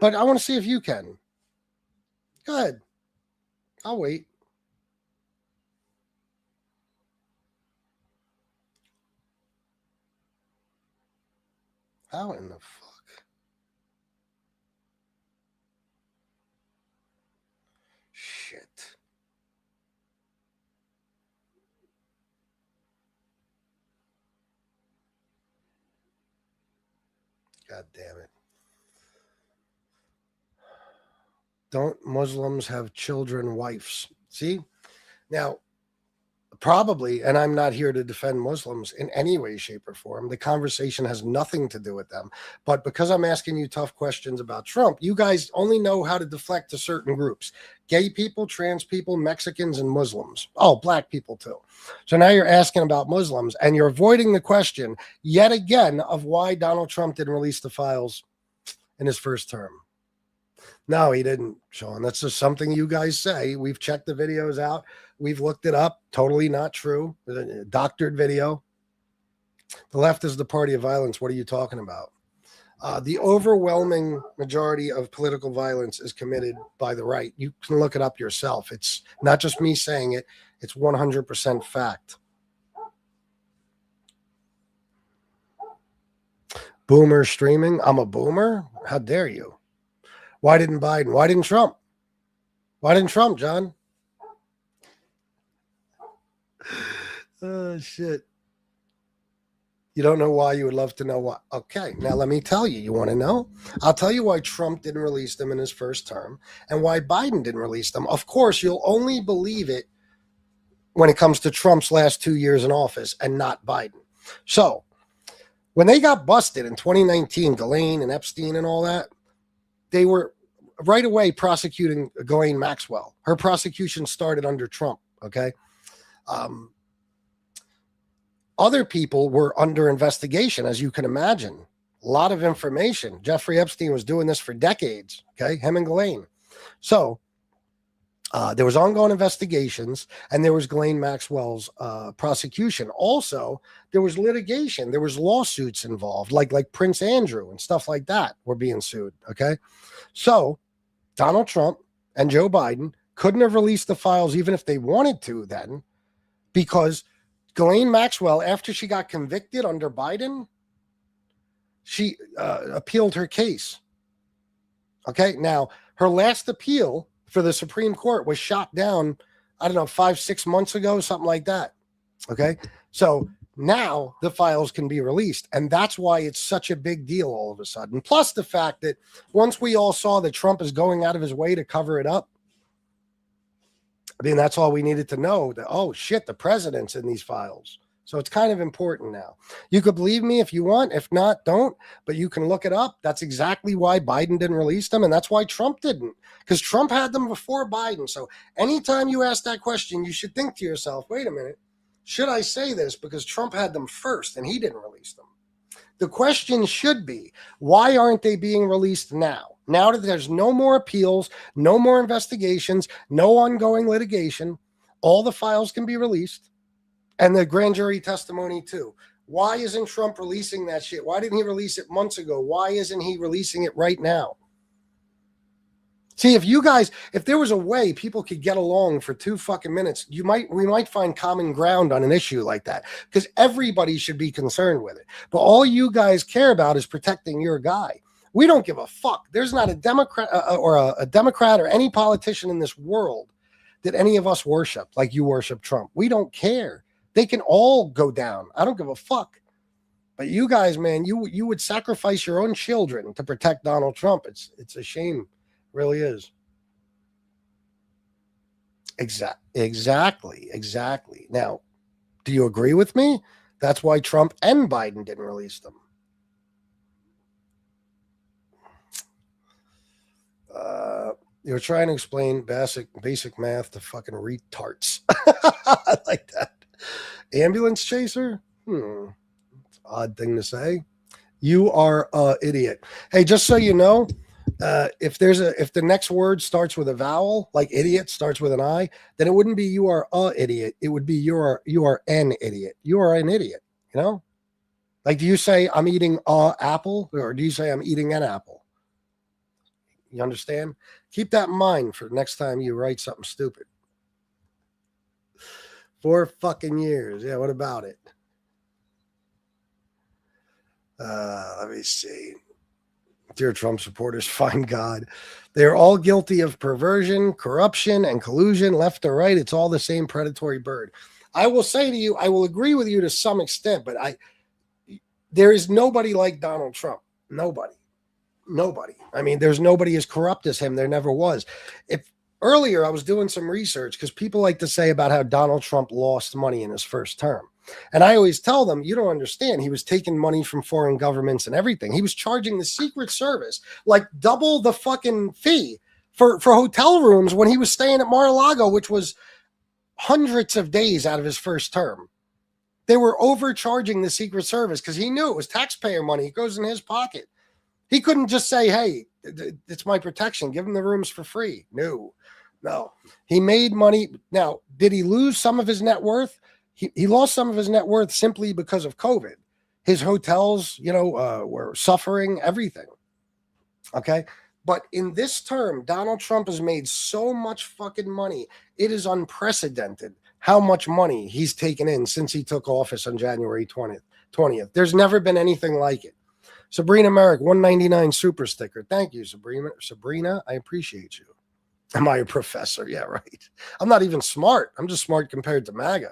but I want to see if you can. Go ahead. I'll wait. How in the fuck? Shit. God damn it. Don't Muslims have children, wives? See? Now, probably, and I'm not here to defend Muslims in any way, shape, or form. The conversation has nothing to do with them. But because I'm asking you tough questions about Trump, you guys only know how to deflect to certain groups. Gay people, trans people, Mexicans, and Muslims. Oh, black people too. So now you're asking about Muslims, and you're avoiding the question yet again of why Donald Trump didn't release the files in his first term. No, he didn't, Sean. That's just something you guys say. We've checked the videos out. We've looked it up. Totally not true. A doctored video. The left is the party of violence. What are you talking about? The overwhelming majority of political violence is committed by the right. You can look it up yourself. It's not just me saying it. It's 100% fact. Boomer streaming. I'm a boomer? How dare you? Why didn't Biden? Why didn't Trump? Why didn't Trump, John? Oh, shit. You don't know why. You would love to know why. Okay, now let me tell you. You want to know? I'll tell you why Trump didn't release them in his first term and why Biden didn't release them. Of course, you'll only believe it when it comes to Trump's last 2 years in office and not Biden. So when they got busted in 2019, Ghislaine and Epstein and all that, they were right away prosecuting Ghislaine Maxwell. Her prosecution started under Trump, okay? Other people were under investigation, as you can imagine. A lot of information. Jeffrey Epstein was doing this for decades, okay? Him and Ghislaine. So there was ongoing investigations, and there was Ghislaine Maxwell's prosecution. Also, there was litigation. There was lawsuits involved, like Prince Andrew and stuff like that were being sued, okay? So Donald Trump and Joe Biden couldn't have released the files even if they wanted to then, because Ghislaine Maxwell, after she got convicted under Biden, she appealed her case. Okay, now her last appeal for the Supreme Court was shot down, 5-6 months ago, something like that. Okay, so now the files can be released, and that's why it's such a big deal all of a sudden. Plus the fact that once we all saw that Trump is going out of his way to cover it up, that's all we needed to know, that, oh shit, the president's in these files. So it's kind of important now. You could believe me if you want. If not, don't. But you can look it up. That's exactly why Biden didn't release them, and that's why Trump didn't, because Trump had them before Biden. So anytime you ask that question, you should think to yourself, wait a minute, should I say this because Trump had them first and he didn't release them? The question should be, why aren't they being released now? Now that there's no more appeals, no more investigations, no ongoing litigation, all the files can be released, and the grand jury testimony too. Why isn't Trump releasing that shit? Why didn't he release it months ago? Why isn't he releasing it right now? See, if there was a way people could get along for 2 fucking minutes, we might find common ground on an issue like that, because everybody should be concerned with it. But all you guys care about is protecting your guy. We don't give a fuck. There's not a Democrat a Democrat or any politician in this world that any of us worship like you worship Trump. We don't care. They can all go down. I don't give a fuck. But you guys, man, you would sacrifice your own children to protect Donald Trump. It's a shame. It really is. Exactly. Now, do you agree with me? That's why Trump and Biden didn't release them. You're trying to explain basic math to fucking retards. I like that. Ambulance chaser? Odd thing to say. You are an idiot. Hey, just so you know, if the next word starts with a vowel, like idiot starts with an I, then it wouldn't be you are a idiot. It would be you are an idiot. You are an idiot. You know, like, do you say I'm eating a apple, or do you say I'm eating an apple? You understand? Keep that in mind for next time you write something stupid. 4 fucking years. Yeah, what about it? Let me see. Dear Trump supporters, find God. They're all guilty of perversion, corruption, and collusion, left or right. It's all the same predatory bird. I will say to you, I will agree with you to some extent, but there is nobody like Donald Trump. Nobody. I mean, there's nobody as corrupt as him. There never was. Earlier I was doing some research, because people like to say about how Donald Trump lost money in his first term. And I always tell them, you don't understand. He was taking money from foreign governments and everything. He was charging the Secret Service like double the fucking fee for hotel rooms when he was staying at Mar-a-Lago, which was hundreds of days out of his first term. They were overcharging the Secret Service because he knew it was taxpayer money. It goes in his pocket. He couldn't just say, hey, it's my protection. Give him the rooms for free. No. He made money. Now, did he lose some of his net worth? He lost some of his net worth simply because of COVID. His hotels, were suffering, everything. Okay. But in this term, Donald Trump has made so much fucking money. It is unprecedented how much money he's taken in since he took office on January 20th. There's never been anything like it. Sabrina Merrick, 199 super sticker. Thank you, Sabrina. Sabrina, I appreciate you. Am I a professor? Yeah, right. I'm not even smart. I'm just smart compared to MAGA.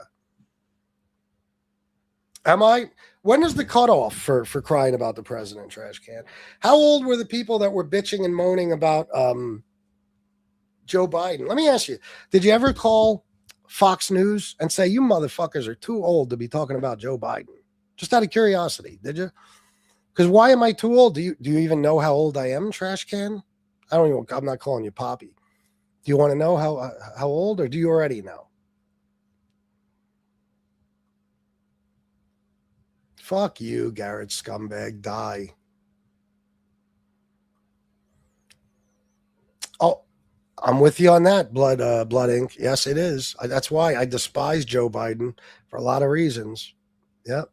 Am I? When is the cutoff for crying about the president, Trash Can? How old were the people that were bitching and moaning about Joe Biden? Let me ask you, did you ever call Fox News and say, you motherfuckers are too old to be talking about Joe Biden? Just out of curiosity, did you? Because why am I too old? Do you even know how old I am, Trash Can? I'm not calling you Poppy. Do you want to know how old, or do you already know? Fuck you, Garrett scumbag. Die. Oh, I'm with you on that, Blood Ink. Yes, it is. That's why I despise Joe Biden for a lot of reasons. Yep.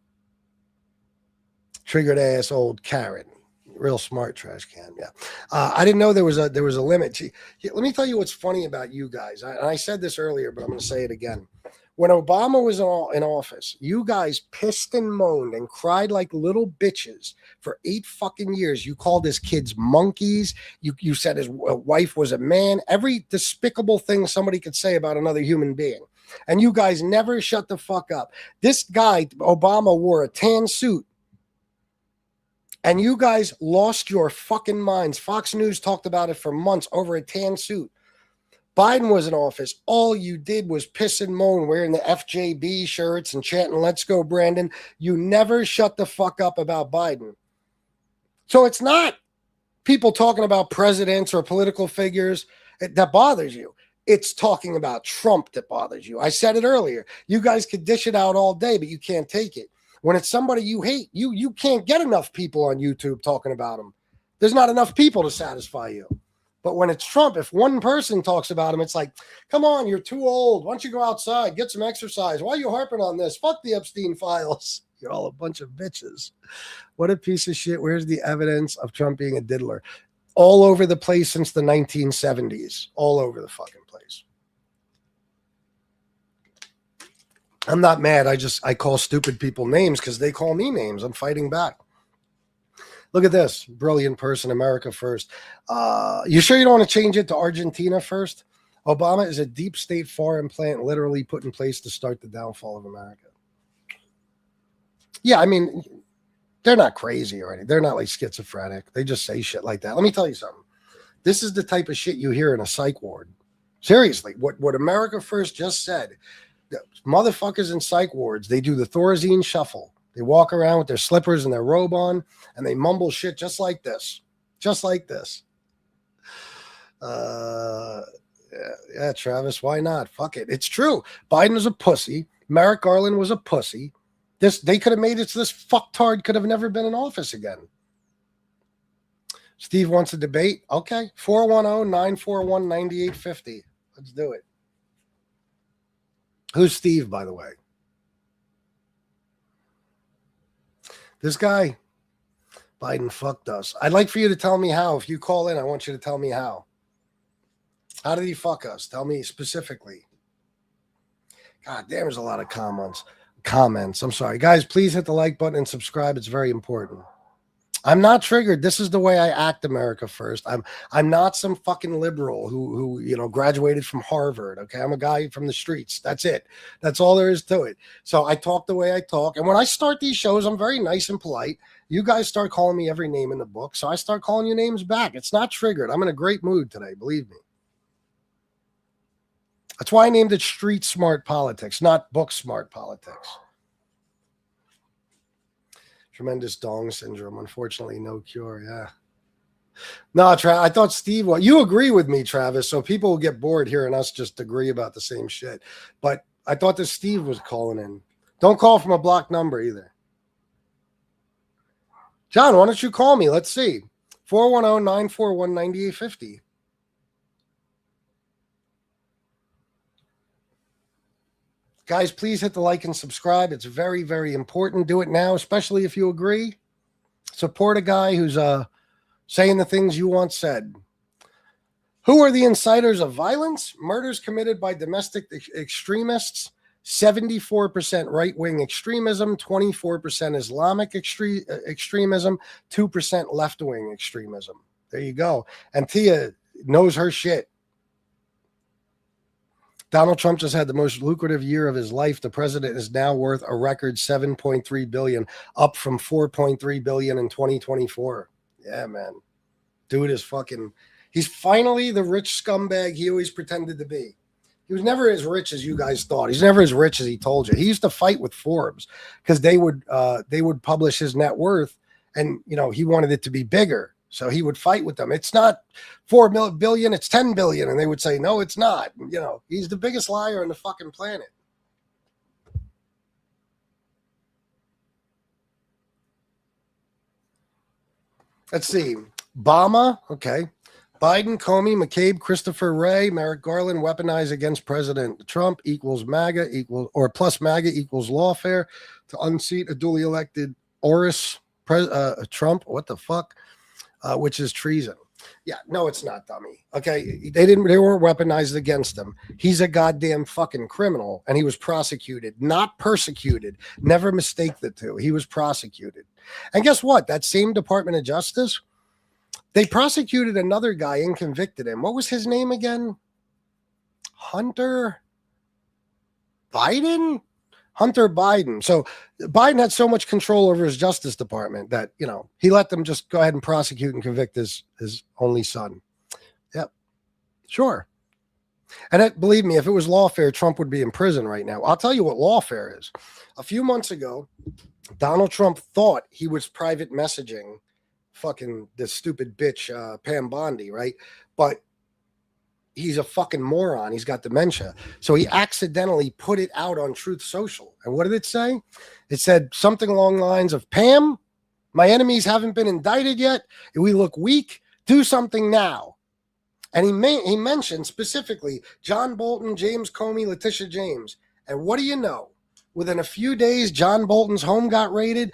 Triggered ass old Karen. Real smart, Trash Can. Yeah. I didn't know there was a limit. Let me tell you what's funny about you guys. I said this earlier, but I'm going to say it again. When Obama was in office, you guys pissed and moaned and cried like little bitches for 8 fucking years. You called his kids monkeys. You said his wife was a man. Every despicable thing somebody could say about another human being. And you guys never shut the fuck up. This guy, Obama, wore a tan suit. And you guys lost your fucking minds. Fox News talked about it for months over a tan suit. Biden was in office. All you did was piss and moan, wearing the FJB shirts and chanting, "Let's go, Brandon." You never shut the fuck up about Biden. So it's not people talking about presidents or political figures that bothers you. It's talking about Trump that bothers you. I said it earlier. You guys could dish it out all day, but you can't take it. When it's somebody you hate, you can't get enough people on YouTube talking about him. There's not enough people to satisfy you. But when it's Trump, if one person talks about him, it's like, come on, you're too old. Why don't you go outside, get some exercise? Why are you harping on this? Fuck the Epstein files. You're all a bunch of bitches. What a piece of shit. Where's the evidence of Trump being a diddler? All over the place since the 1970s. All over the fucking place. I'm not mad. I call stupid people names because they call me names. I'm fighting back. Look at this. Brilliant person. America first. You sure you don't want to change it to Argentina first? Obama is a deep state foreign plant literally put in place to start the downfall of America. Yeah, I mean, they're not crazy or anything. They're not like schizophrenic. They just say shit like that. Let me tell you something. This is the type of shit you hear in a psych ward. Seriously, what America First just said. Motherfuckers in psych wards, they do the Thorazine shuffle. They walk around with their slippers and their robe on, and they mumble shit just like this. Just like this. Yeah, Travis, why not? Fuck it. It's true. Biden is a pussy. Merrick Garland was a pussy. They could have made it so this fucktard could have never been in office again. Steve wants a debate. Okay. 410-941-9850. Let's do it. Who's Steve, by the way? This guy, Biden fucked us. I'd like for you to tell me how. If you call in, I want you to tell me how. How did he fuck us? Tell me specifically. God damn, there's a lot of comments. I'm sorry. Guys, please hit the like button and subscribe. It's very important. I'm not triggered. This is the way I act, America First. I'm not some fucking liberal who graduated from Harvard. Okay, I'm a guy from the streets. That's it. That's all there is to it. So I talk the way I talk, and when I start these shows, I'm very nice and polite. You guys start calling me every name in the book, so I start calling you names back. It's not triggered. I'm in a great mood today. Believe me. That's why I named it Street Smart Politics, not Book Smart Politics. Tremendous dong syndrome. Unfortunately, no cure. Yeah. No, I thought Steve, well, you agree with me, Travis. So people will get bored hearing us just agree about the same shit. But I thought that Steve was calling in. Don't call from a blocked number either. John, why don't you call me? Let's see. 410-941-9850. Guys, please hit the like and subscribe. It's very, very important. Do it now, especially if you agree. Support a guy who's saying the things you once said. Who are the inciters of violence? Murders committed by domestic extremists. 74% right-wing extremism, 24% Islamic extremism, 2% left-wing extremism. There you go. And Tia knows her shit. Donald Trump just had the most lucrative year of his life. The president is now worth a record $7.3 billion, up from $4.3 billion in 2024. Yeah, man. Dude is fucking... He's finally the rich scumbag he always pretended to be. He was never as rich as you guys thought. He's never as rich as he told you. He used to fight with Forbes because they would publish his net worth, and he wanted it to be bigger. So he would fight with them. It's not $4 billion, it's $10 billion, and they would say no, it's not. He's the biggest liar on the fucking planet. Let's see, Obama, okay. Biden, Comey, McCabe, Christopher Wray, Merrick Garland weaponized against President Trump equals MAGA plus MAGA equals lawfare to unseat a duly elected Trump. What the fuck? Which is treason. Yeah, no, it's not, dummy. Okay, they weren't weaponized against him. He's a goddamn fucking criminal, and he was prosecuted, not persecuted. Never mistake the two. He was prosecuted. And guess what? That same Department of Justice, they prosecuted another guy and convicted him. What was his name again? Hunter Biden? Hunter Biden. So Biden had so much control over his Justice Department that, he let them just go ahead and prosecute and convict his only son. Yep. Sure. And believe me, if it was lawfare, Trump would be in prison right now. I'll tell you what lawfare is. A few months ago, Donald Trump thought he was private messaging fucking this stupid bitch, Pam Bondi, right? But he's a fucking moron. He's got dementia. So he accidentally put it out on Truth Social. And what did it say? It said something along the lines of, Pam, my enemies haven't been indicted yet. We look weak. Do something now. And he mentioned specifically John Bolton, James Comey, Letitia James. And what do you know? Within a few days, John Bolton's home got raided.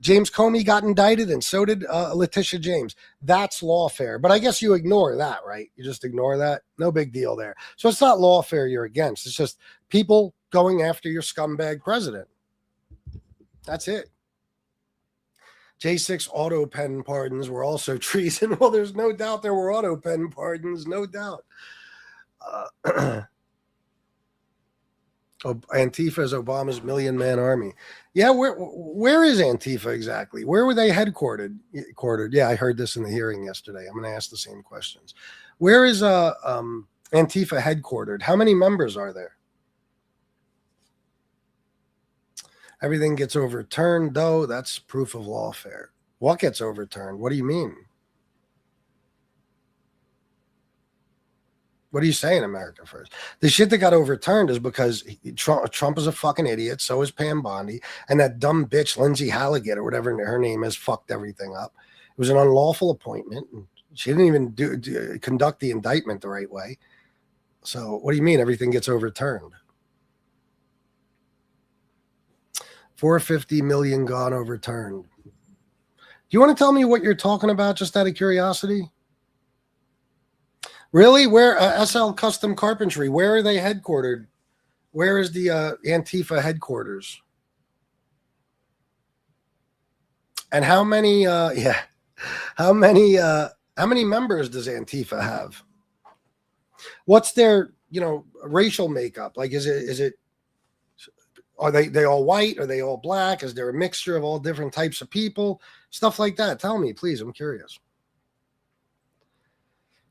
James Comey got indicted, and so did Letitia James. That's lawfare. But I guess you ignore that, right? You just ignore that. No big deal there. So it's not lawfare you're against. It's just people going after your scumbag president. That's it. J6 auto pen pardons were also treason. Well, there's no doubt there were auto pen pardons. No doubt. Antifa is Obama's million-man army. Yeah, where is Antifa exactly? Where were they headquartered? Yeah, I heard this in the hearing yesterday. I'm going to ask the same questions. Where is Antifa headquartered? How many members are there? Everything gets overturned, though. That's proof of lawfare. What gets overturned? What do you mean? What are you saying, America First? The shit that got overturned is because Trump is a fucking idiot. So is Pam Bondi. And that dumb bitch, Lindsay Halligan, or whatever her name is, fucked everything up. It was an unlawful appointment. She didn't even conduct the indictment the right way. So what do you mean everything gets overturned? 450 million gone overturned. Do you want to tell me what you're talking about, just out of curiosity? Really? Where SL Custom Carpentry? Where are they headquartered? Where is the Antifa headquarters? And how many? How many members does Antifa have? What's their racial makeup? Like, is it? Are they all white? Are they all black? Is there a mixture of all different types of people? Stuff like that. Tell me, please. I'm curious.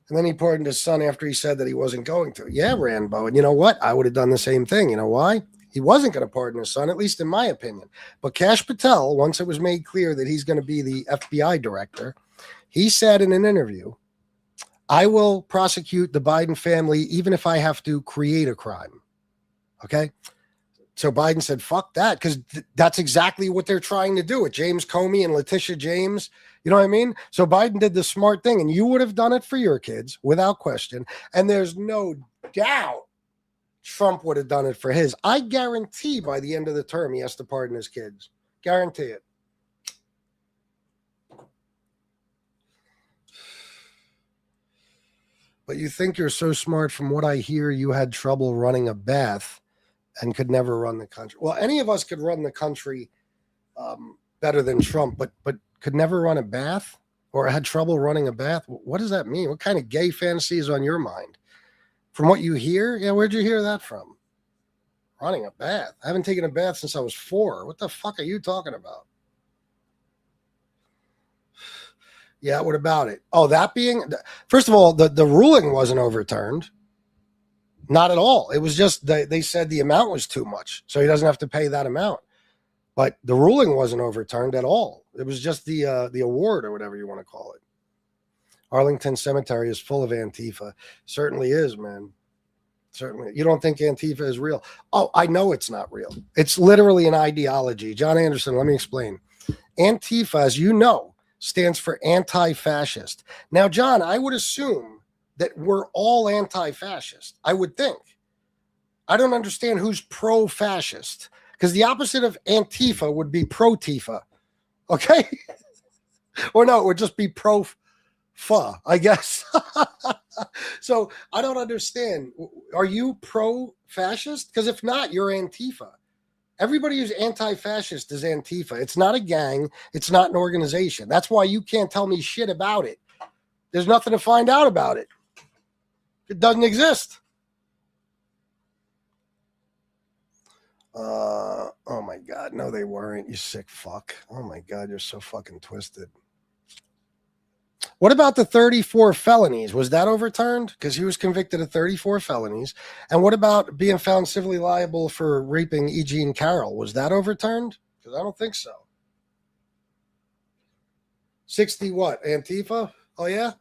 And then he pardoned his son after he said that he wasn't going to. Yeah, Rambo. And you know what? I would have done the same thing. You know why? He wasn't going to pardon his son, at least in my opinion. But Kash Patel, once it was made clear that he's going to be the FBI director, he said in an interview, I will prosecute the Biden family even if I have to create a crime. Okay? So Biden said, fuck that, because that's exactly what they're trying to do with James Comey and Letitia James. You know what I mean? So Biden did the smart thing, and you would have done it for your kids without question. And there's no doubt Trump would have done it for his. I guarantee by the end of the term, he has to pardon his kids. Guarantee it. But you think you're so smart. From what I hear, you had trouble running a bath and could never run the country. Well, any of us could run the country better than Trump, but could never run a bath or had trouble running a bath. What does that mean? What kind of gay fantasy is on your mind? From what you hear? Yeah, where'd you hear that from? Running a bath. I haven't taken a bath since I was 4. What the fuck are you talking about? Yeah, what about it? Oh, that being, first of all, the ruling wasn't overturned. Not at all. It was just they said the amount was too much, so he doesn't have to pay that amount. But the ruling wasn't overturned at all. It was just the award or whatever you want to call it. Arlington Cemetery is full of Antifa. Certainly is, man. Certainly. You don't think Antifa is real? Oh, I know it's not real. It's literally an ideology. John Anderson, let me explain. Antifa, as you know, stands for anti-fascist. Now, John, I would assume that we're all anti-fascist. I would think. I don't understand who's pro-fascist, because the opposite of Antifa would be pro-Tifa. Okay? Or no, it would just be pro-fa, I guess. So I don't understand. Are you pro-fascist? Because if not, you're Antifa. Everybody who's anti-fascist is Antifa. It's not a gang. It's not an organization. That's why you can't tell me shit about it. There's nothing to find out about it. It doesn't exist. Oh my God. No, they weren't. You sick fuck. Oh my God. You're so fucking twisted. What about the 34 felonies? Was that overturned? Because he was convicted of 34 felonies. And what about being found civilly liable for raping E. Jean Carroll? Was that overturned? Because I don't think so. 60 what? Antifa? Oh, yeah?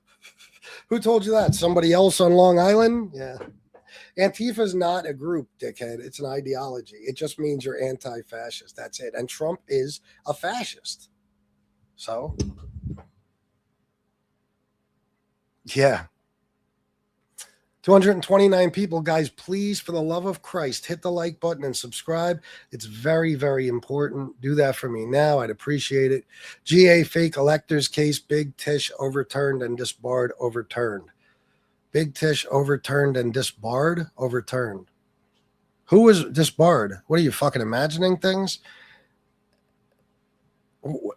Who told you that? Somebody else on Long Island? Yeah. Antifa is not a group, dickhead. It's an ideology. It just means you're anti-fascist. That's it. And Trump is a fascist. So... yeah. 229 people. Guys, please, for the love of Christ, hit the like button and subscribe. It's very, very important. Do that for me now. I'd appreciate it. GA fake electors case, Big Tish overturned and disbarred, overturned. Big Tish overturned and disbarred, overturned. Who was disbarred? What are you, fucking imagining things?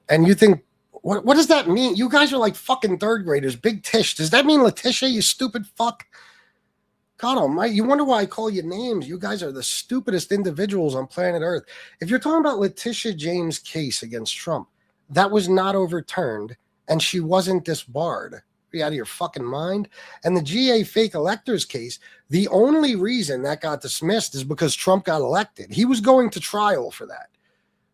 And you think, what does that mean? You guys are like fucking third graders. Big Tish. Does that mean Letitia, you stupid fuck? God almighty. You wonder why I call you names. You guys are the stupidest individuals on planet Earth. If you're talking about Letitia James' case against Trump, that was not overturned and she wasn't disbarred. Are you out of your fucking mind? And the GA fake electors case, the only reason that got dismissed is because Trump got elected. He was going to trial for that.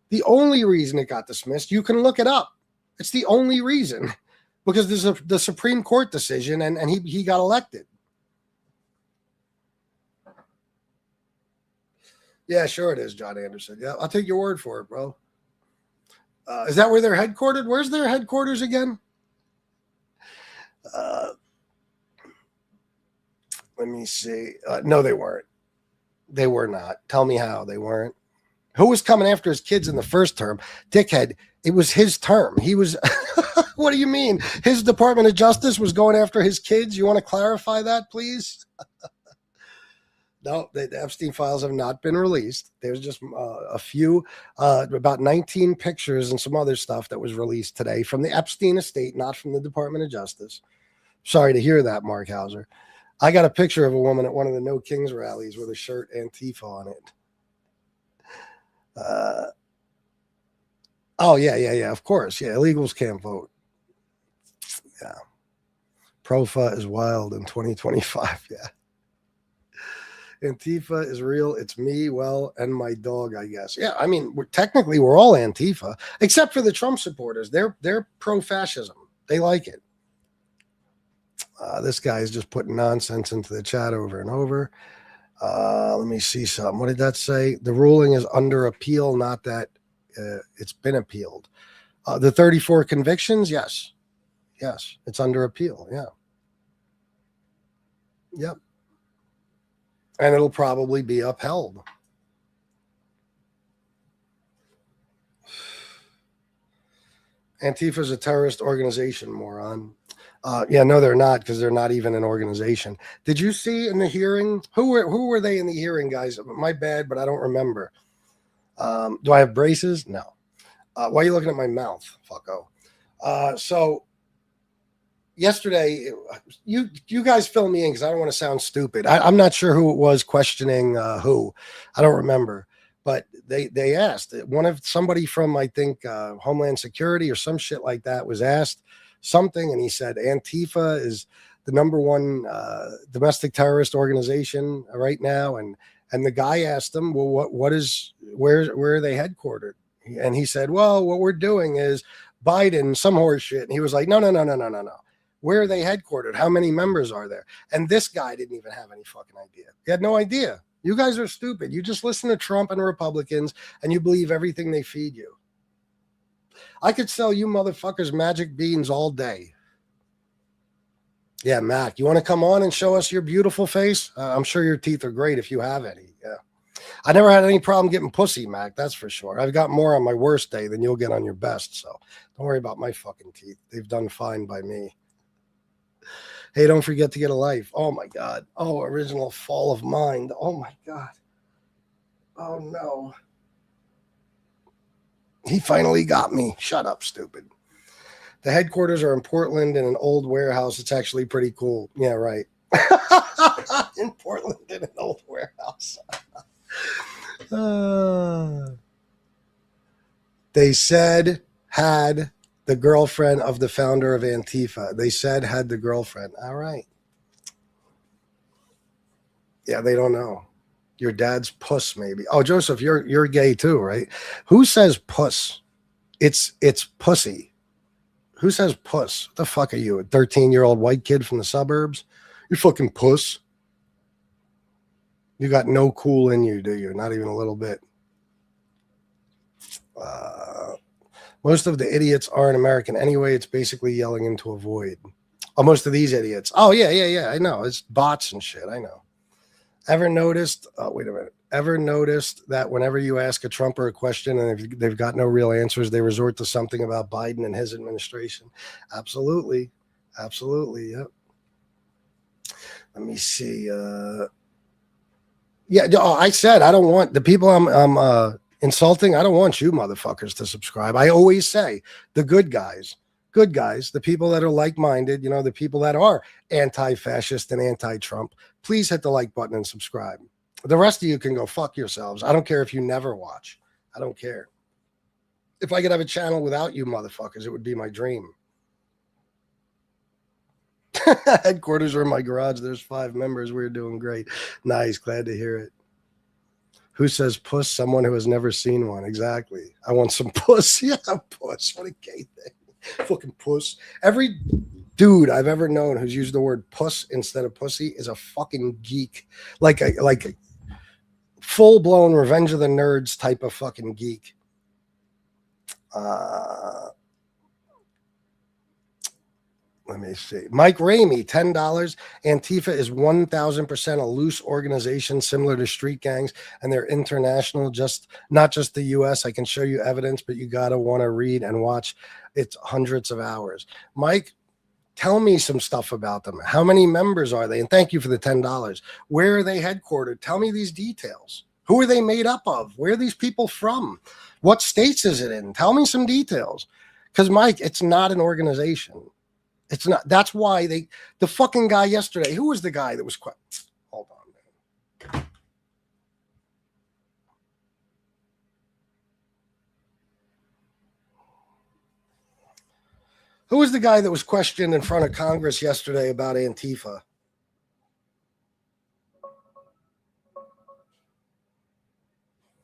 The only reason it got dismissed, you can look it up. It's the only reason, because there's the Supreme Court decision and he got elected. Yeah, sure it is, John Anderson. Yeah, I'll take your word for it, bro. Is that where they're headquartered? Where's their headquarters again? Let me see. No, they weren't. They were not. Tell me how they weren't. Who was coming after his kids in the first term? Dickhead. It was his term. He was, what do you mean? His Department of Justice was going after his kids? You want to clarify that, please? No, the Epstein files have not been released. There's just a few, about 19 pictures and some other stuff that was released today from the Epstein estate, not from the Department of Justice. Sorry to hear that, Mark Hauser. I got a picture of a woman at one of the No Kings rallies with a shirt Antifa on it. Oh, yeah, of course. Yeah, illegals can't vote. Yeah. Profa is wild in 2025. Yeah. Antifa is real. It's me, well, and my dog, I guess. Yeah, I mean, technically we're all Antifa, except for the Trump supporters. They're pro-fascism. They like it. This guy is just putting nonsense into the chat over and over. Let me see something. What did that say? The ruling is under appeal, not that it's been appealed. The 34 convictions, yes. Yes, it's under appeal, yeah. Yep. And it'll probably be upheld. Antifa is a terrorist organization, moron. Yeah, no, they're not, because they're not even an organization. Did you see in the hearing? Who were they in the hearing, guys? My bad, but I don't remember. Do I have braces? No. Why are you looking at my mouth, fucko? So yesterday, you guys fill me in because I don't want to sound stupid. I'm not sure who it was questioning who. I don't remember. But they asked somebody from, I think, Homeland Security or some shit like that was asked something, and he said Antifa is the number one domestic terrorist organization right now, and the guy asked him, well, where are they headquartered? And he said, well, what we're doing is Biden, some horse shit. And he was like, no. Where are they headquartered? How many members are there? And this guy didn't even have any fucking idea. He had no idea. You guys are stupid. You just listen to Trump and Republicans and you believe everything they feed you. I could sell you motherfuckers magic beans all day. Yeah, Mac, you want to come on and show us your beautiful face? I'm sure your teeth are great if you have any. Yeah. I never had any problem getting pussy, Mac. That's for sure. I've got more on my worst day than you'll get on your best. So don't worry about my fucking teeth. They've done fine by me. Hey, don't forget to get a life. Oh, my God. Oh, original fall of mind. Oh, my God. Oh, no. He finally got me. Shut up, stupid. The headquarters are in Portland in an old warehouse. It's actually pretty cool. Yeah, right. In Portland in an old warehouse. They said had the girlfriend of the founder of Antifa. They said had the girlfriend. All right. Yeah, they don't know. Your dad's puss, maybe. Oh, Joseph, you're gay too, right? Who says puss? It's pussy. Who says puss? What the fuck are you, a 13-year-old white kid from the suburbs? You fucking puss. You got no cool in you, do you? Not even a little bit. Most of the idiots aren't American anyway. It's basically yelling into a void. Oh, most of these idiots. Oh, yeah. I know. It's bots and shit. I know. Ever noticed? Oh, wait a minute. Ever noticed that whenever you ask a Trumper a question and they've got no real answers, they resort to something about Biden and his administration? Absolutely. Yep. Let me see. Yeah. Oh, I said I don't want the people I'm insulting. I don't want you motherfuckers to subscribe. I always say the good guys, the people that are like-minded, the people that are anti-fascist and anti-Trump, please hit the like button and subscribe. The rest of you can go fuck yourselves. I don't care if you never watch. I don't care. If I could have a channel without you motherfuckers, it would be my dream. Headquarters are in my garage. There's 5 members. We're doing great. Nice. Glad to hear it. Who says puss? Someone who has never seen one. Exactly. I want some puss. Yeah, puss. What a gay thing. Fucking puss. Every dude I've ever known who's used the word puss instead of pussy is a fucking geek. Like a full-blown Revenge of the Nerds type of fucking geek. Let me see. Mike Ramey, $10. Antifa is 1,000% a loose organization similar to street gangs, and they're international, not just the U.S. I can show you evidence, but you got to want to read and watch. It's hundreds of hours. Mike, tell me some stuff about them. How many members are they? And thank you for the $10. Where are they headquartered? Tell me these details. Who are they made up of? Where are these people from? What states is it in? Tell me some details. Because, Mike, it's not an organization. It's not. That's why the fucking guy yesterday, who was the guy that was hold on, man. Who was the guy that was questioned in front of Congress yesterday about Antifa?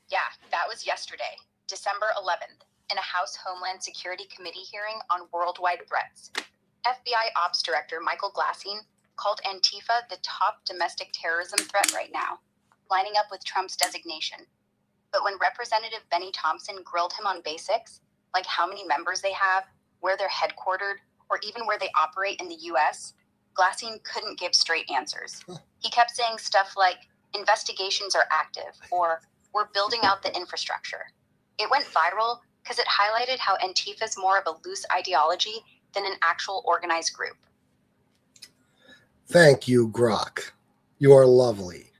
Yeah, that was yesterday, December 11th, in a House Homeland Security Committee hearing on worldwide threats. FBI Ops Director Michael Glassine called Antifa the top domestic terrorism threat right now, lining up with Trump's designation. But when Representative Benny Thompson grilled him on basics, like how many members they have, where they're headquartered, or even where they operate in the U.S., Glassine couldn't give straight answers. He kept saying stuff like, investigations are active, or we're building out the infrastructure. It went viral because it highlighted how Antifa is more of a loose ideology than an actual organized group. Thank you, Grok. You are lovely.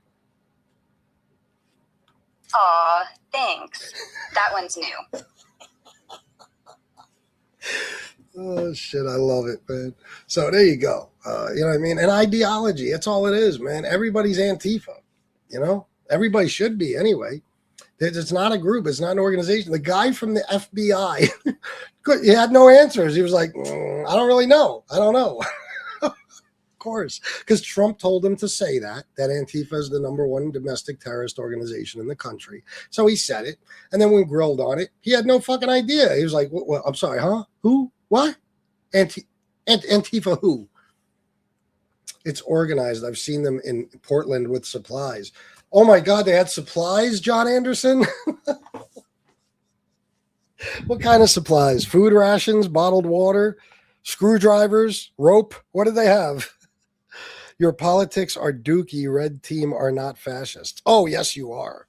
Aw, thanks. That one's new. Oh, shit, I love it, man. So there you go. You know what I mean? An ideology. That's all it is, man. Everybody's Antifa. You know? Everybody should be anyway. It's not a group. It's not an organization. The guy from the FBI, he had no answers. He was like, I don't really know. I don't know. Of course. Because Trump told him to say that Antifa is the number one domestic terrorist organization in the country. So he said it. And then when grilled on it, he had no fucking idea. He was like, what? I'm sorry, huh? Who? What? Antifa who? It's organized. I've seen them in Portland with supplies. Oh my God, they had supplies, John Anderson? What kind of supplies? Food rations, bottled water, screwdrivers, rope? What do they have? Your politics are dookie. Red team are not fascists. Oh, yes, you are.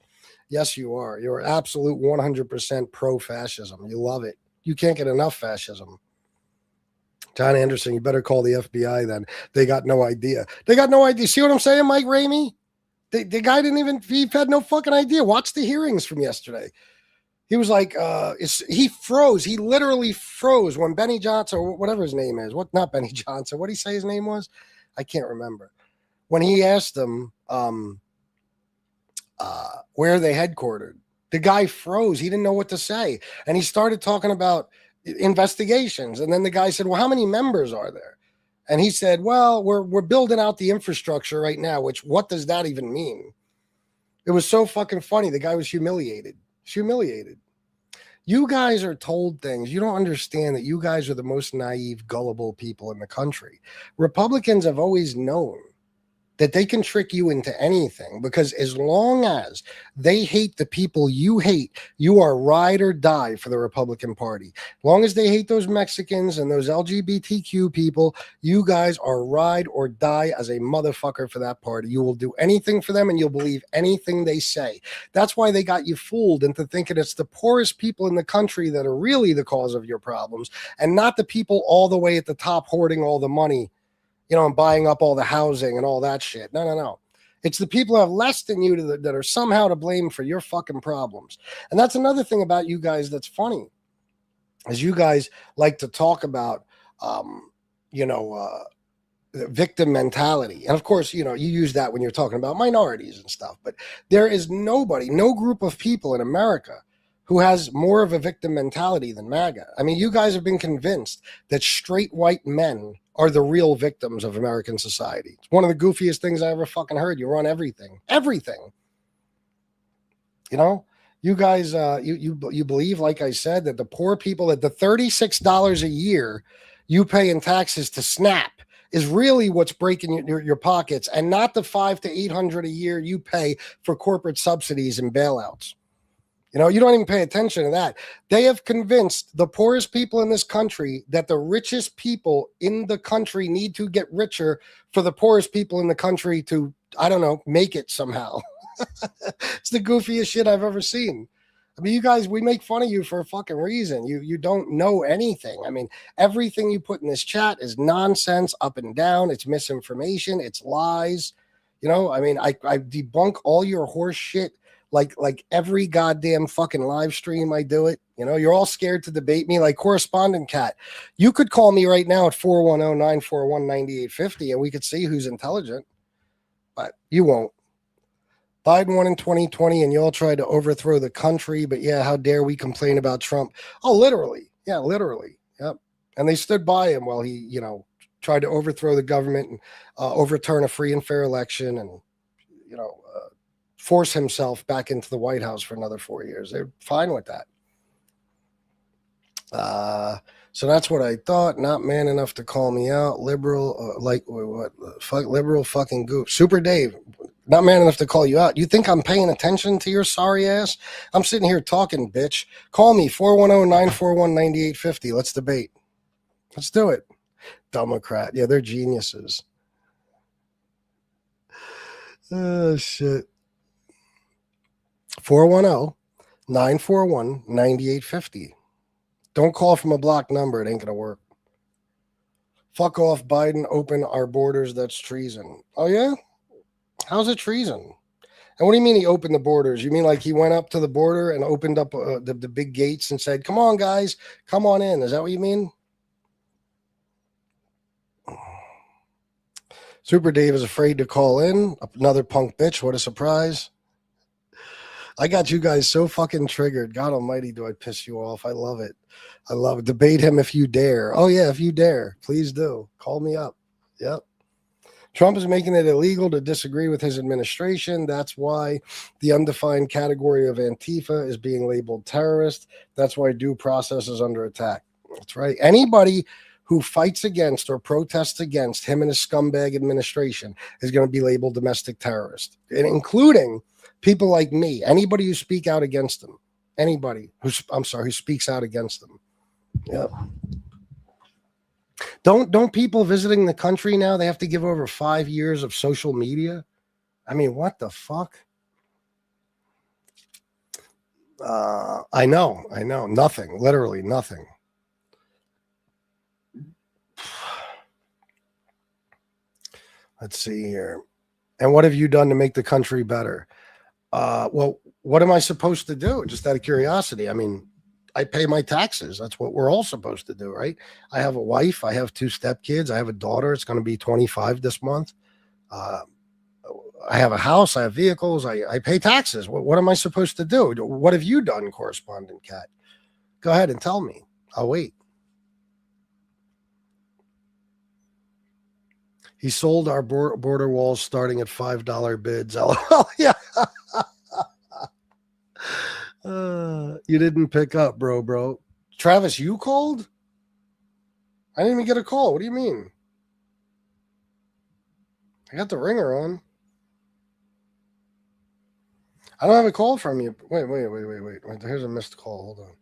Yes, you are. You're absolute 100% pro-fascism. You love it. You can't get enough fascism. John Anderson, you better call the FBI then. They got no idea. They got no idea. See what I'm saying, Mike Ramey? The guy didn't even, he had no fucking idea. Watch the hearings from yesterday. He was like, he froze. He literally froze when Benny Johnson, or whatever his name is. Not Benny Johnson. What did he say his name was? I can't remember. When he asked him where they headquartered, the guy froze. He didn't know what to say. And he started talking about investigations. And then the guy said, well, how many members are there? And he said, well, we're building out the infrastructure right now, which what does that even mean? It was so fucking funny. The guy was humiliated. You guys are told things. You don't understand that you guys are the most naive, gullible people in the country. Republicans have always known that they can trick you into anything, because as long as they hate the people you hate, you are ride or die for the Republican Party. As long as they hate those Mexicans and those LGBTQ people, you guys are ride or die as a motherfucker for that party. You will do anything for them and you'll believe anything they say. That's why they got you fooled into thinking it's the poorest people in the country that are really the cause of your problems, and not the people all the way at the top hoarding all the money, you know, and buying up all the housing and all that shit. No. It's the people who have less than you that are somehow to blame for your fucking problems. And that's another thing about you guys that's funny, is you guys like to talk about, victim mentality. And of course, you use that when you're talking about minorities and stuff. But there is no group of people in America who has more of a victim mentality than MAGA. I mean, you guys have been convinced that straight white men are the real victims of American society. It's one of the goofiest things I ever fucking heard. You run everything. You know, you guys, you believe, like I said, that the poor people, that the $36 a year you pay in taxes to SNAP is really what's breaking your pockets, and not the $500 to $800 a year you pay for corporate subsidies and bailouts. You know, you don't even pay attention to that. They have convinced the poorest people in this country that the richest people in the country need to get richer for the poorest people in the country to, I don't know, make it somehow. It's the goofiest shit I've ever seen. I mean, you guys, we make fun of you for a fucking reason. You don't know anything. I mean, everything you put in this chat is nonsense, up and down. It's misinformation. It's lies. You know, I mean, I debunk all your horse shit. Like every goddamn fucking live stream I do it. You know, you're all scared to debate me like Correspondent Cat. You could call me right now at 410-941-9850 and we could see who's intelligent, but you won't. Biden won in 2020 and you all tried to overthrow the country, but yeah, how dare we complain about Trump? Oh, literally. Yeah, literally. Yep. And they stood by him while he, tried to overthrow the government and overturn a free and fair election and, force himself back into the White House for another 4 years. They're fine with that. So that's what I thought. Not man enough to call me out. Liberal, liberal fucking goof. Super Dave, not man enough to call you out. You think I'm paying attention to your sorry ass? I'm sitting here talking, bitch. Call me, 410-941-9850. Let's debate. Let's do it. Democrat. Yeah, they're geniuses. Oh, shit. 410-941-9850. Don't call from a blocked number. It ain't going to work. Fuck off, Biden. Open our borders. That's treason. Oh, yeah? How's it treason? And what do you mean he opened the borders? You mean like he went up to the border and opened up the big gates and said, come on, guys, come on in. Is that what you mean? Super Dave is afraid to call in. Another punk bitch. What a surprise. I got you guys so fucking triggered. God almighty, do I piss you off. I love it. I love it. Debate him if you dare. Oh, yeah, if you dare. Please do. Call me up. Yep. Trump is making it illegal to disagree with his administration. That's why the undefined category of Antifa is being labeled terrorist. That's why due process is under attack. That's right. Anybody who fights against or protests against him and his scumbag administration is going to be labeled domestic terrorist, and including people like me. Anybody who speak out against them. Anybody who speaks out against them. Yep. Don't people visiting the country now, they have to give over 5 years of social media? I mean, what the fuck? I know. Nothing. Literally nothing. Let's see here. And what have you done to make the country better? Well, what am I supposed to do? Just out of curiosity. I mean, I pay my taxes. That's what we're all supposed to do, right? I have a wife. I have 2 stepkids. I have a daughter. It's going to be 25 this month. I have a house. I have vehicles. I pay taxes. What am I supposed to do? What have you done, Correspondent Cat? Go ahead and tell me. I'll wait. He sold our border walls starting at $5 bids. Oh, yeah. You didn't pick up, bro. Travis, you called? I didn't even get a call. What do you mean? I got the ringer on. I don't have a call from you. Wait. Here's a missed call. Hold on.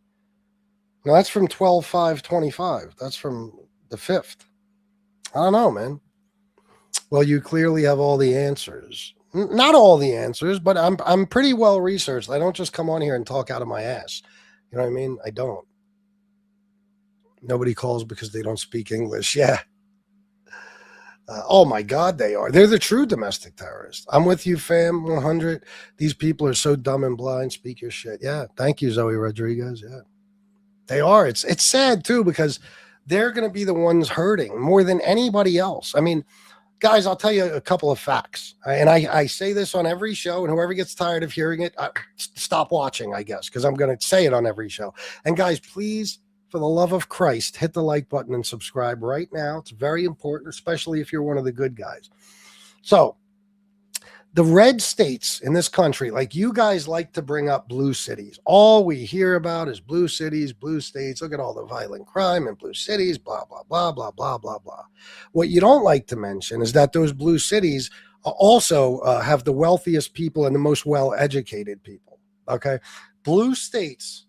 No, that's from 12/5/25. That's from the 5th. I don't know, man. Well, you clearly have all the answers. Not all the answers, but I'm pretty well researched. I don't just come on here and talk out of my ass. You know what I mean? I don't. Nobody calls because they don't speak English. Yeah. Oh my God, they are. They're the true domestic terrorists. I'm with you, fam. 100. These people are so dumb and blind. Speak your shit. Yeah. Thank you, Zoe Rodriguez. Yeah. They are. It's sad too, because they're going to be the ones hurting more than anybody else. I mean, guys, I'll tell you a couple of facts. And I say this on every show, and whoever gets tired of hearing it, stop watching, I guess, because I'm going to say it on every show. And guys, please, for the love of Christ, hit the like button and subscribe right now. It's very important, especially if you're one of the good guys. So the red states in this country, like you guys like to bring up blue cities. All we hear about is blue cities, blue states. Look at all the violent crime in blue cities, blah, blah, blah, blah, blah, blah, blah. What you don't like to mention is that those blue cities also have the wealthiest people and the most well-educated people, okay? Blue states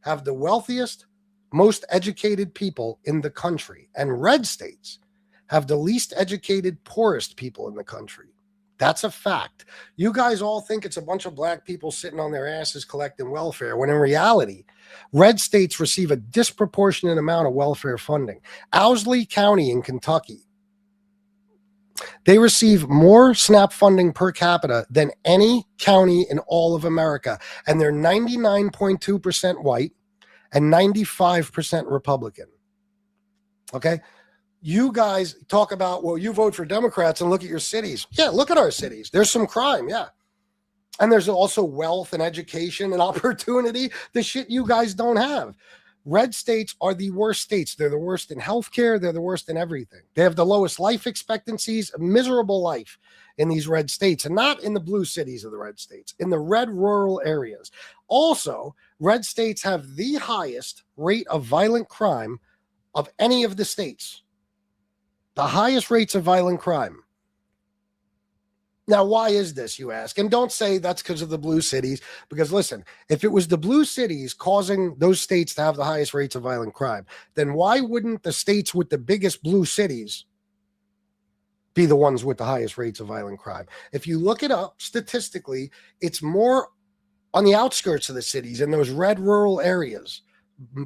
have the wealthiest, most educated people in the country, and red states have the least educated, poorest people in the country. That's a fact. You guys all think it's a bunch of black people sitting on their asses collecting welfare, when in reality, red states receive a disproportionate amount of welfare funding. Owsley County in Kentucky, they receive more SNAP funding per capita than any county in all of America. And they're 99.2% white and 95% Republican. Okay? You guys talk about, well, you vote for Democrats and look at your cities. Yeah, look at our cities. There's some crime, yeah. And there's also wealth and education and opportunity, the shit you guys don't have. Red states are the worst states. They're the worst in healthcare. They're the worst in everything. They have the lowest life expectancies, a miserable life in these red states, and not in the blue cities of the red states, in the red rural areas. Also, red states have the highest rate of violent crime of any of the states. The highest rates of violent crime. Now, why is this, you ask? And don't say that's because of the blue cities, because listen, if it was the blue cities causing those states to have the highest rates of violent crime, then why wouldn't the states with the biggest blue cities be the ones with the highest rates of violent crime? If you look it up statistically, it's more on the outskirts of the cities, in those red rural areas,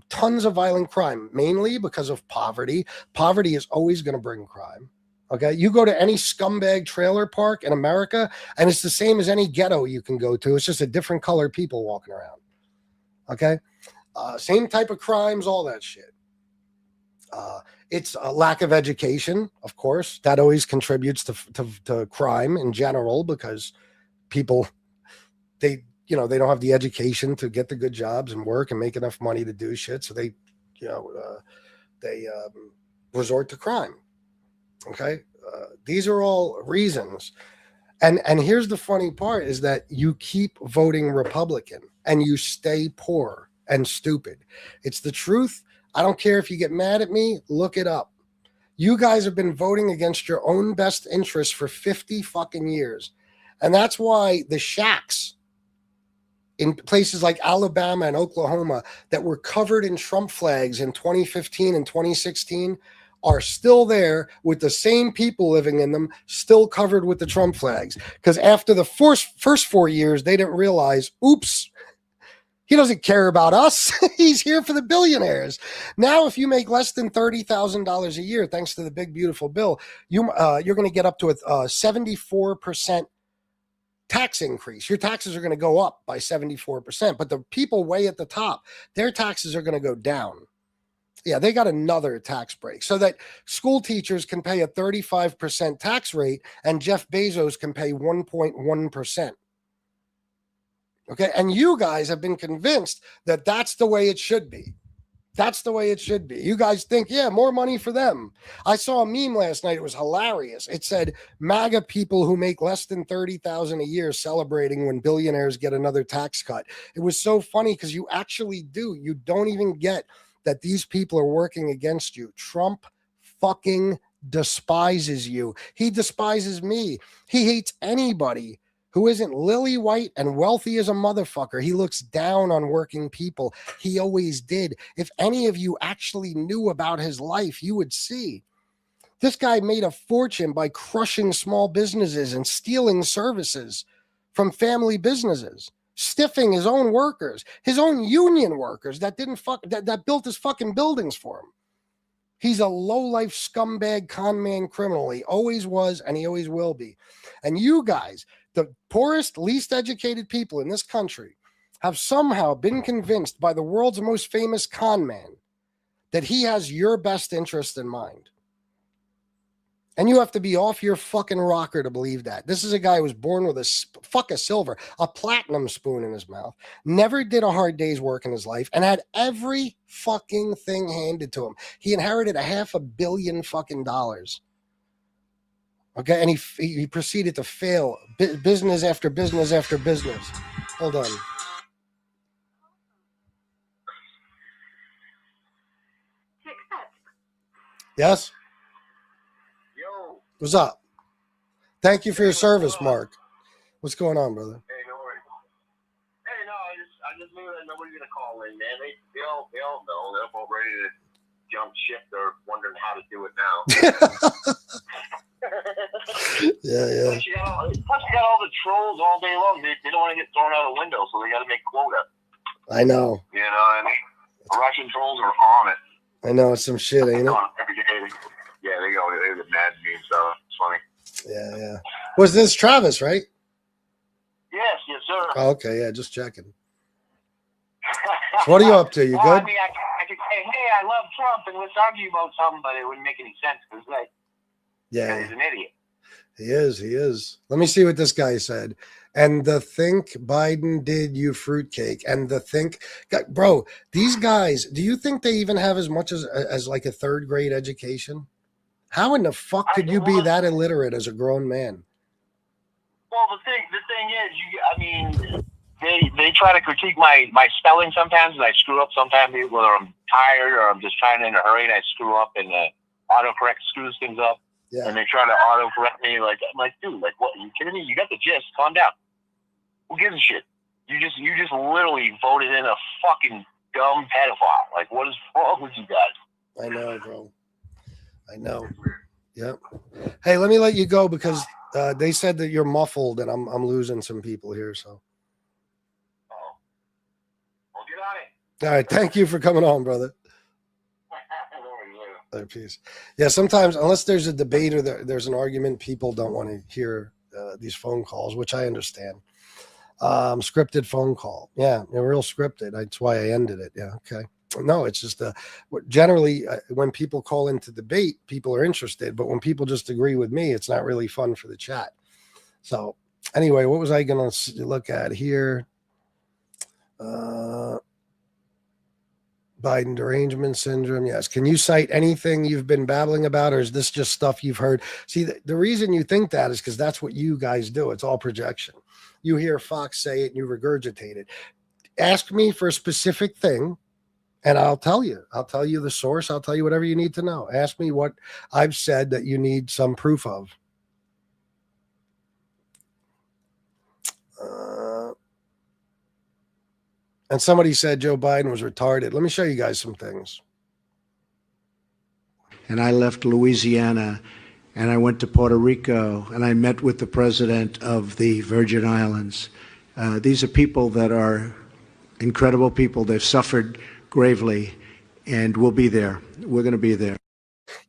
tons of violent crime, mainly because of poverty. Poverty is always going to bring crime. Okay. You go to any scumbag trailer park in America, and it's the same as any ghetto you can go to. It's just a different color people walking around. Okay. Same type of crimes, all that shit. It's a lack of education, of course. That always contributes to crime in general, because people, they don't have the education to get the good jobs and work and make enough money to do shit. So they resort to crime. Okay. These are all reasons. And here's the funny part is that you keep voting Republican and you stay poor and stupid. It's the truth. I don't care if you get mad at me, look it up. You guys have been voting against your own best interests for 50 fucking years. And that's why the shacks in places like Alabama and Oklahoma that were covered in Trump flags in 2015 and 2016 are still there with the same people living in them, still covered with the Trump flags. Because after the first 4 years, they didn't realize, oops, he doesn't care about us. He's here for the billionaires. Now, if you make less than $30,000 a year, thanks to the big, beautiful bill, you're going to get up to a 74% tax increase. Your taxes are going to go up by 74%, but the people way at the top, their taxes are going to go down. Yeah, they got another tax break so that school teachers can pay a 35% tax rate and Jeff Bezos can pay 1.1%. Okay, and you guys have been convinced that that's the way it should be. That's the way it should be. You guys think, yeah, more money for them. I saw a meme last night. It was hilarious. It said MAGA people who make less than $30,000 a year celebrating when billionaires get another tax cut. It was so funny because you actually do. You don't even get that these people are working against you. Trump fucking despises you. He despises me. He hates anybody who isn't lily white and wealthy as a motherfucker. He looks down on working people. He always did. If any of you actually knew about his life, you would see. This guy made a fortune by crushing small businesses and stealing services from family businesses, stiffing his own workers, his own union workers that built his fucking buildings for him. He's a low-life scumbag, con man, criminal. He always was, and he always will be. And you guys, the poorest, least educated people in this country, have somehow been convinced by the world's most famous con man that he has your best interest in mind. And you have to be off your fucking rocker to believe that. This is a guy who was born with a platinum spoon in his mouth, never did a hard day's work in his life, and had every fucking thing handed to him. He inherited $500 million fucking dollars. Okay, and he proceeded to fail business after business after business. Hold on. Yes? Yo. What's up? Thank you for your service, Mark. What's going on, brother? Hey, no worries. Hey, no, I just knew that nobody's gonna call in, man. They all know. They're all ready to jump ship. They're wondering how to do it now. Yeah. Plus, you got all the trolls all day long. They don't want to get thrown out a window, so they got to make quota. I know. You know, and the Russian trolls are on it. I know, it's some shit, ain't it? Every day. Yeah, they go. They're the mad me, so it's funny. Yeah. Was this Travis, right? Yes, sir. Oh, okay, yeah, just checking. So what are you up to? You good? I mean, I could say, hey, I love Trump, and let's argue about something, but it wouldn't make any sense because, yeah, he's an idiot. He is. Let me see what this guy said. And the think Biden did, you fruitcake. And the think, bro, these guys, do you think they even have as much as like a third grade education? How in the fuck could you be that illiterate as a grown man? Well, the thing is, they try to critique my spelling sometimes, and I screw up sometimes, whether I'm tired or I'm just trying in a hurry and I screw up, and autocorrect screws things up. Yeah. And they try to autocorrect me. I'm like, dude, what? Are you kidding me? You got the gist. Calm down. Who gives a shit? You just literally voted in a fucking dumb pedophile. What is wrong with you guys? I know, bro. I know. Yep. Hey, let me let you go because they said that you're muffled and I'm losing some people here. So. Oh, All right. Thank you for coming on, brother. All right, peace. Yeah, sometimes, unless there's a debate or there's an argument, people don't want to hear these phone calls, which I understand. Scripted phone call. Yeah, real scripted. That's why I ended it. Yeah, okay. No, it's just generally when people call into debate, people are interested. But when people just agree with me, it's not really fun for the chat. So anyway, what was I going to look at here? Biden derangement syndrome. Yes. Can you cite anything you've been babbling about, or is this just stuff you've heard? See, the reason you think that is because that's what you guys do. It's all projection. You hear Fox say it and you regurgitate it. Ask me for a specific thing and I'll tell you. I'll tell you the source. I'll tell you whatever you need to know. Ask me what I've said that you need some proof of. And somebody said Joe Biden was retarded. Let me show you guys some things. And I left Louisiana and I went to Puerto Rico and I met with the president of the Virgin Islands. These are people that are incredible people. They've suffered gravely and we'll be there. We're going to be there.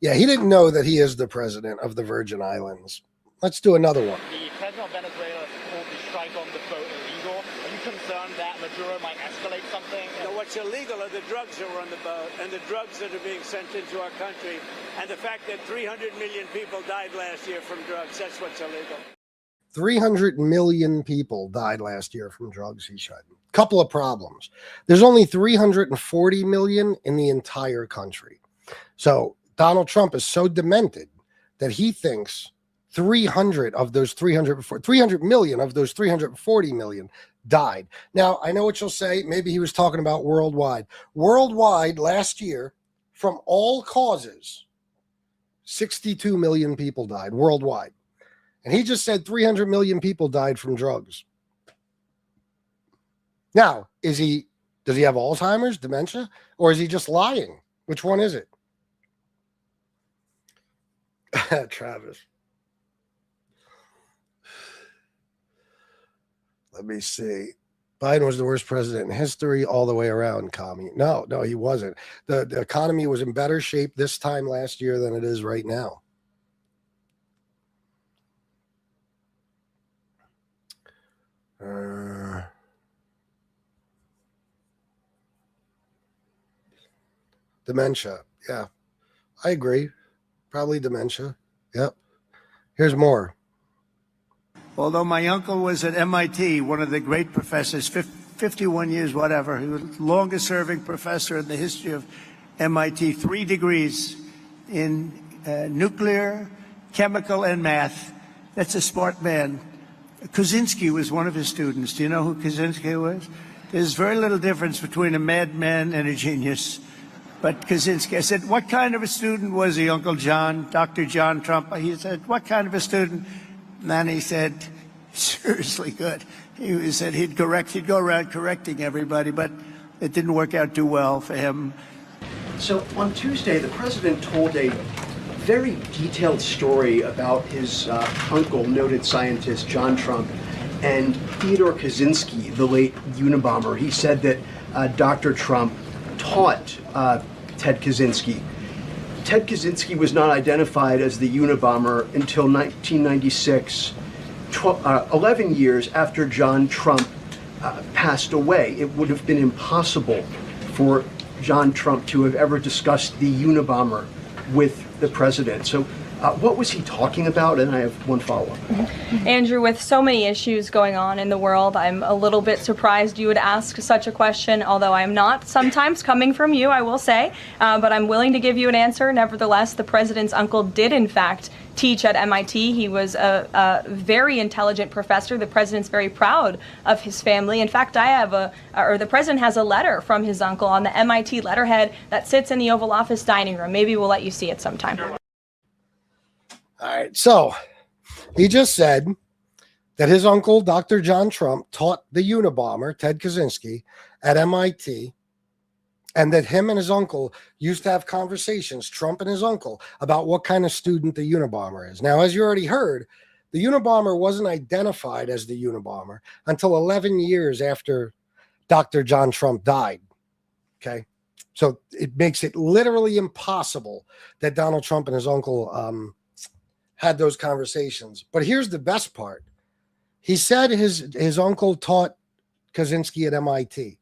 Yeah, he didn't know that he is the president of the Virgin Islands. Let's do another one. The president of Venezuela called the strike on the boat illegal. Are you concerned that Maduro might escalate something? No, what's illegal are the drugs that were on the boat and the drugs that are being sent into our country. And the fact that 300 million people died last year from drugs, that's what's illegal. 300 million people died last year from drugs, he said. Couple of problems. There's only 340 million in the entire country. So Donald Trump is so demented that he thinks 300 million of those 340 million died. Now, I know what you'll say. Maybe he was talking about worldwide. Worldwide, last year, from all causes, 62 million people died worldwide. And he just said 300 million people died from drugs. Now, does he have Alzheimer's, dementia, or is he just lying? Which one is it? Travis. Let me see. Biden was the worst president in history all the way around, commie. No, he wasn't. The economy was in better shape this time last year than it is right now. Dementia. Yeah, I agree. Probably dementia. Yep. Here's more. Although my uncle was at MIT, one of the great professors, 51 years, whatever, he was the longest serving professor in the history of MIT, 3 degrees in nuclear, chemical, and math. That's a smart man. Kaczynski was one of his students. Do you know who Kaczynski was? There's very little difference between a madman and a genius. But Kaczynski, I said, what kind of a student was he, Uncle John, Dr. John Trump? He said, what kind of a student? And then he said, seriously good. He said he'd go around correcting everybody, but it didn't work out too well for him. So on Tuesday, the president told a very detailed story about his uncle, noted scientist John Trump, and Theodore Kaczynski, the late Unabomber. He said that Dr. Trump taught Ted Kaczynski. Ted Kaczynski was not identified as the Unabomber until 1996, 11 years after John Trump passed away. It would have been impossible for John Trump to have ever discussed the Unabomber with the president. So what was he talking about? And I have one follow-up. Andrew, with so many issues going on in the world, I'm a little bit surprised you would ask such a question, although I'm not sometimes coming from you, I will say, but I'm willing to give you an answer. Nevertheless, the president's uncle did, in fact, teach at MIT. He was a very intelligent professor. The president's very proud of his family. In fact, the president has a letter from his uncle on the MIT letterhead that sits in the Oval Office dining room. Maybe we'll let you see it sometime. All right, so he just said that his uncle, Dr. John Trump, taught the Unabomber, Ted Kaczynski, at MIT, and that him and his uncle used to have conversations, Trump and his uncle, about what kind of student the Unabomber is. Now, as you already heard, the Unabomber wasn't identified as the Unabomber until 11 years after Dr. John Trump died. Okay. So it makes it literally impossible that Donald Trump and his uncle had those conversations. But here's the best part. He said his uncle taught Kaczynski at MIT.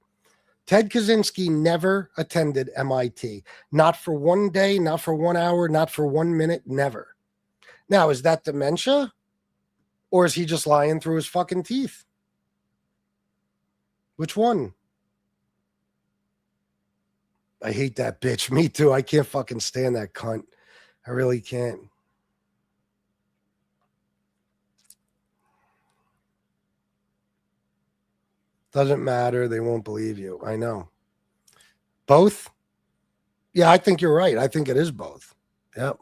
Ted Kaczynski never attended MIT. Not for one day, not for 1 hour, not for 1 minute, never. Now, is that dementia? Or is he just lying through his fucking teeth? Which one? I hate that bitch. Me too. I can't fucking stand that cunt. I really can't. Doesn't matter. They won't believe you. I know. Both? Yeah, I think you're right. I think it is both. Yep.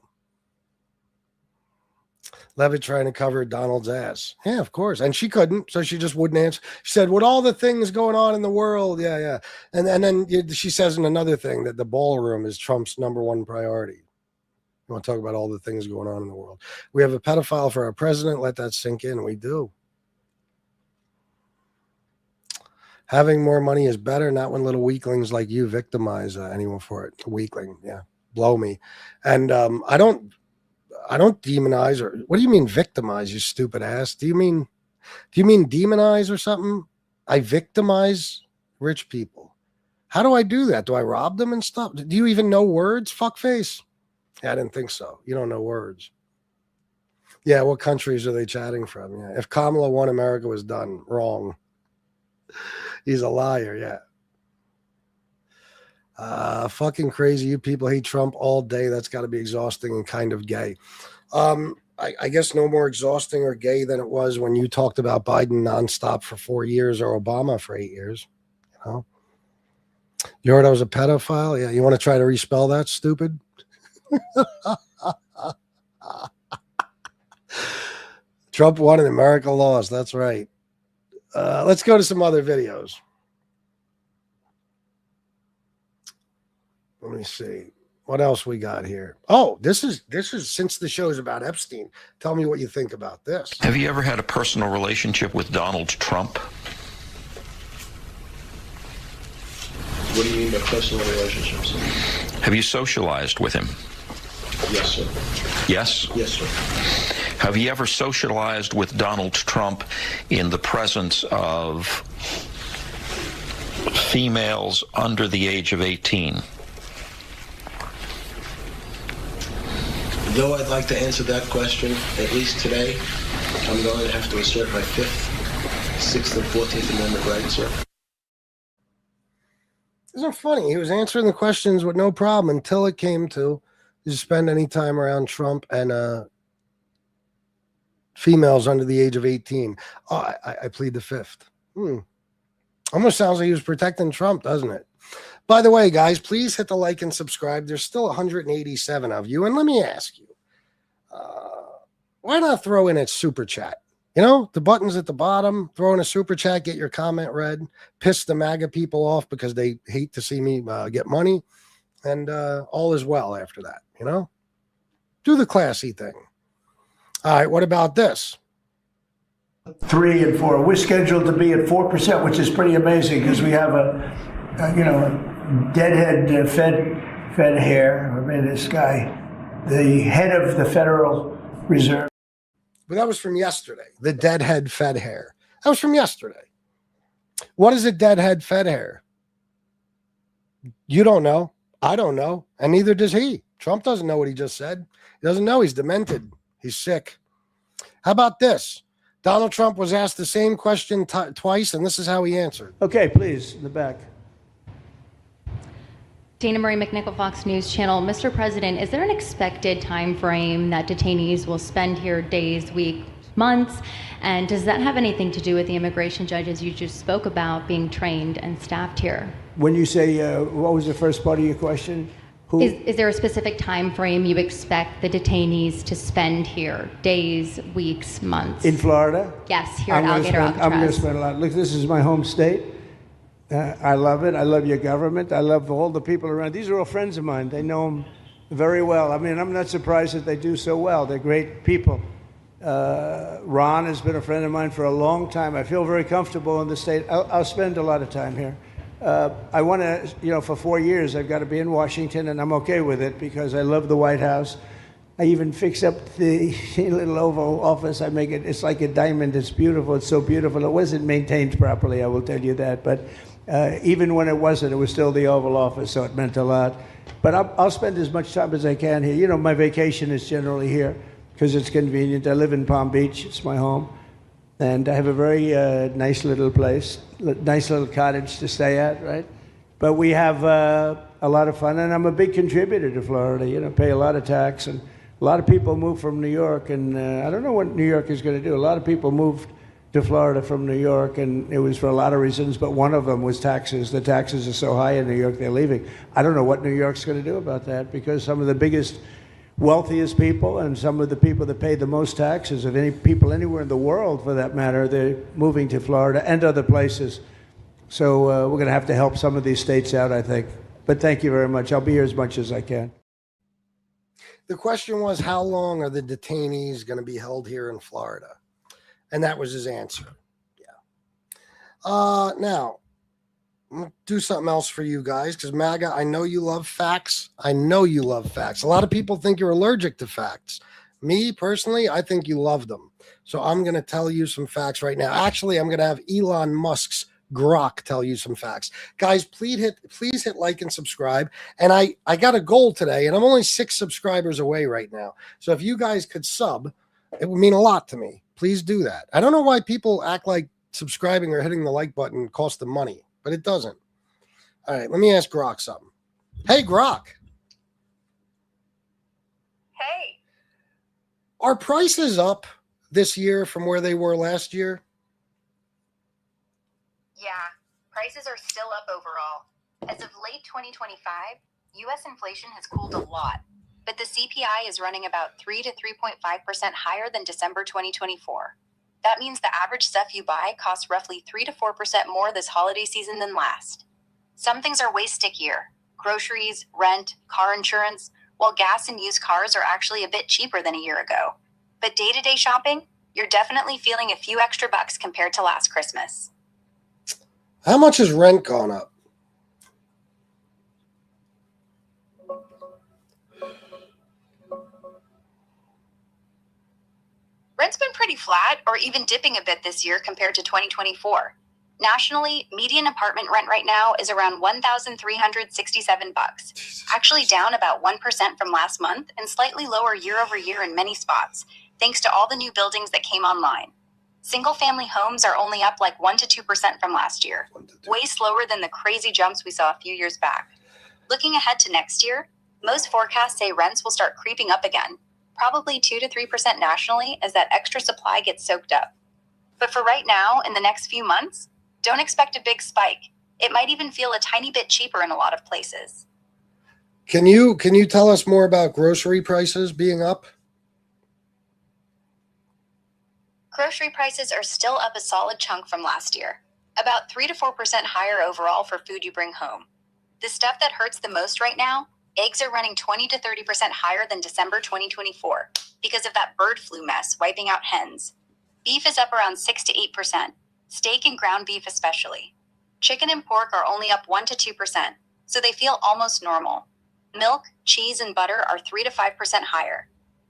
Levitt trying to cover Donald's ass. Yeah, of course. And she couldn't, so she just wouldn't answer. She said, with all the things going on in the world, yeah. And then she says in another thing that the ballroom is Trump's #1 priority. You want to talk about all the things going on in the world. We have a pedophile for our president. Let that sink in. We do. Having more money is better, not when little weaklings like you victimize anyone for it. A weakling, yeah. Blow me. And I don't demonize, or what do you mean victimize, you stupid ass? Do you mean demonize or something? I victimize rich people. How do I do that? Do I rob them and stuff? Do you even know words, fuckface? Yeah, I didn't think so. You don't know words. Yeah, what countries are they chatting from? Yeah, if Kamala won, America was done. Wrong. He's a liar, yeah. Fucking crazy. You people hate Trump all day. That's got to be exhausting and kind of gay. I guess no more exhausting or gay than it was when you talked about Biden nonstop for 4 years or Obama for 8 years. You know? You heard I was a pedophile? Yeah. You want to try to respell that, stupid? Trump won and America lost. That's right. Let's go to some other videos. Let me see. What else we got here? Oh, this is since the show is about Epstein. Tell me what you think about this. Have you ever had a personal relationship with Donald Trump? What do you mean by personal relationships? Have you socialized with him? Yes, sir. Yes? Yes, sir. Have you ever socialized with Donald Trump in the presence of females under the age of 18? Though I'd like to answer that question, at least today, I'm going to have to assert my 5th, 6th, and 14th Amendment rights, sir. Isn't it funny? He was answering the questions with no problem until it came to, did you spend any time around Trump and females under the age of 18? Oh, I plead the 5th. Almost sounds like he was protecting Trump, doesn't it? By the way, guys, please hit the like and subscribe. There's still 187 of you. And let me ask you, why not throw in a super chat? You know, the button's at the bottom. Throw in a super chat, get your comment read, piss the MAGA people off because they hate to see me get money. And all is well after that, you know? Do the classy thing. All right, what about this? 3 and 4. We're scheduled to be at 4%, which is pretty amazing because we have a deadhead Fed hair. I mean, this guy, the head of the Federal Reserve. But that was from yesterday. The deadhead Fed hair. That was from yesterday. What is a deadhead Fed hair? You don't know. I don't know. And neither does he. Trump doesn't know what he just said. He doesn't know. He's demented. He's sick. How about this? Donald Trump was asked the same question twice, and this is how he answered. Okay, please, in the back. Dana Marie McNichol, Fox News Channel. Mr. President, is there an expected time frame that detainees will spend here, days, weeks, months? And does that have anything to do with the immigration judges you just spoke about being trained and staffed here? When you say, what was the first part of your question? Is there a specific time frame you expect the detainees to spend here? Days, weeks, months? In Florida? Yes, here at Alligator Alcatraz. I'm going to spend a lot. Look, this is my home state. I love it. I love your government. I love all the people around. These are all friends of mine. They know them very well. I mean, I'm not surprised that they do so well. They're great people. Ron has been a friend of mine for a long time. I feel very comfortable in the state. I'll spend a lot of time here. I want to, for 4 years, I've got to be in Washington, and I'm okay with it because I love the White House. I even fix up the little Oval Office. I make it, it's like a diamond. It's beautiful. It's so beautiful. It wasn't maintained properly, I will tell you that. But even when it wasn't, it was still the Oval Office, so it meant a lot. But I'll spend as much time as I can here. My vacation is generally here because it's convenient. I live in Palm Beach. It's my home. And I have a very nice little place, nice little cottage to stay at, right? But we have a lot of fun, and I'm a big contributor to Florida, pay a lot of tax. And a lot of people move from New York, and I don't know what New York is going to do. A lot of people moved to Florida from New York, and it was for a lot of reasons, but one of them was taxes. The taxes are so high in New York, they're leaving. I don't know what New York's going to do about that, because some of the biggest, wealthiest people and some of the people that pay the most taxes of any people anywhere in the world, for that matter, they're moving to Florida and other places. So we're going to have to help some of these states out, I think. But thank you very much. I'll be here as much as I can. The question was, how long are the detainees going to be held here in Florida? And that was his answer. Yeah. Now, I'm going to do something else for you guys, because MAGA, I know you love facts. I know you love facts. A lot of people think you're allergic to facts. Me, personally, I think you love them. So I'm going to tell you some facts right now. Actually, I'm going to have Elon Musk's Grok tell you some facts. Guys, please hit like and subscribe. And I got a goal today, and I'm only 6 subscribers away right now. So if you guys could sub, it would mean a lot to me. Please do that. I don't know why people act like subscribing or hitting the like button costs them money, but it doesn't. All right, let me ask Grok something. Hey, Grok. Hey. Are prices up this year from where they were last year? Yeah, prices are still up overall. As of late 2025, U.S. inflation has cooled a lot, but the CPI is running about 3 to 3.5% higher than December 2024. That means the average stuff you buy costs roughly 3 to 4% more this holiday season than last. Some things are way stickier: groceries, rent, car insurance, while gas and used cars are actually a bit cheaper than a year ago. But day-to-day shopping, you're definitely feeling a few extra bucks compared to last Christmas. How much has rent gone up? Rent's been pretty flat, or even dipping a bit this year compared to 2024. Nationally, median apartment rent right now is around $1,367, actually down about 1% from last month and slightly lower year over year in many spots, thanks to all the new buildings that came online. Single-family homes are only up like 1 to 2% from last year, way slower than the crazy jumps we saw a few years back. Looking ahead to next year, most forecasts say rents will start creeping up again, probably 2 to 3% nationally as that extra supply gets soaked up. But for right now, in the next few months, don't expect a big spike. It might even feel a tiny bit cheaper in a lot of places. Can you tell us more about grocery prices being up? Grocery prices are still up a solid chunk from last year, about 3 to 4% higher overall for food you bring home. The stuff that hurts the most right now, eggs are running 20 to 30% higher than December 2024 because of that bird flu mess wiping out hens. Beef is up around 6 to 8%, steak and ground beef especially. Chicken and pork are only up 1 to 2%, so they feel almost normal. Milk, cheese, and butter are 3 to 5% higher.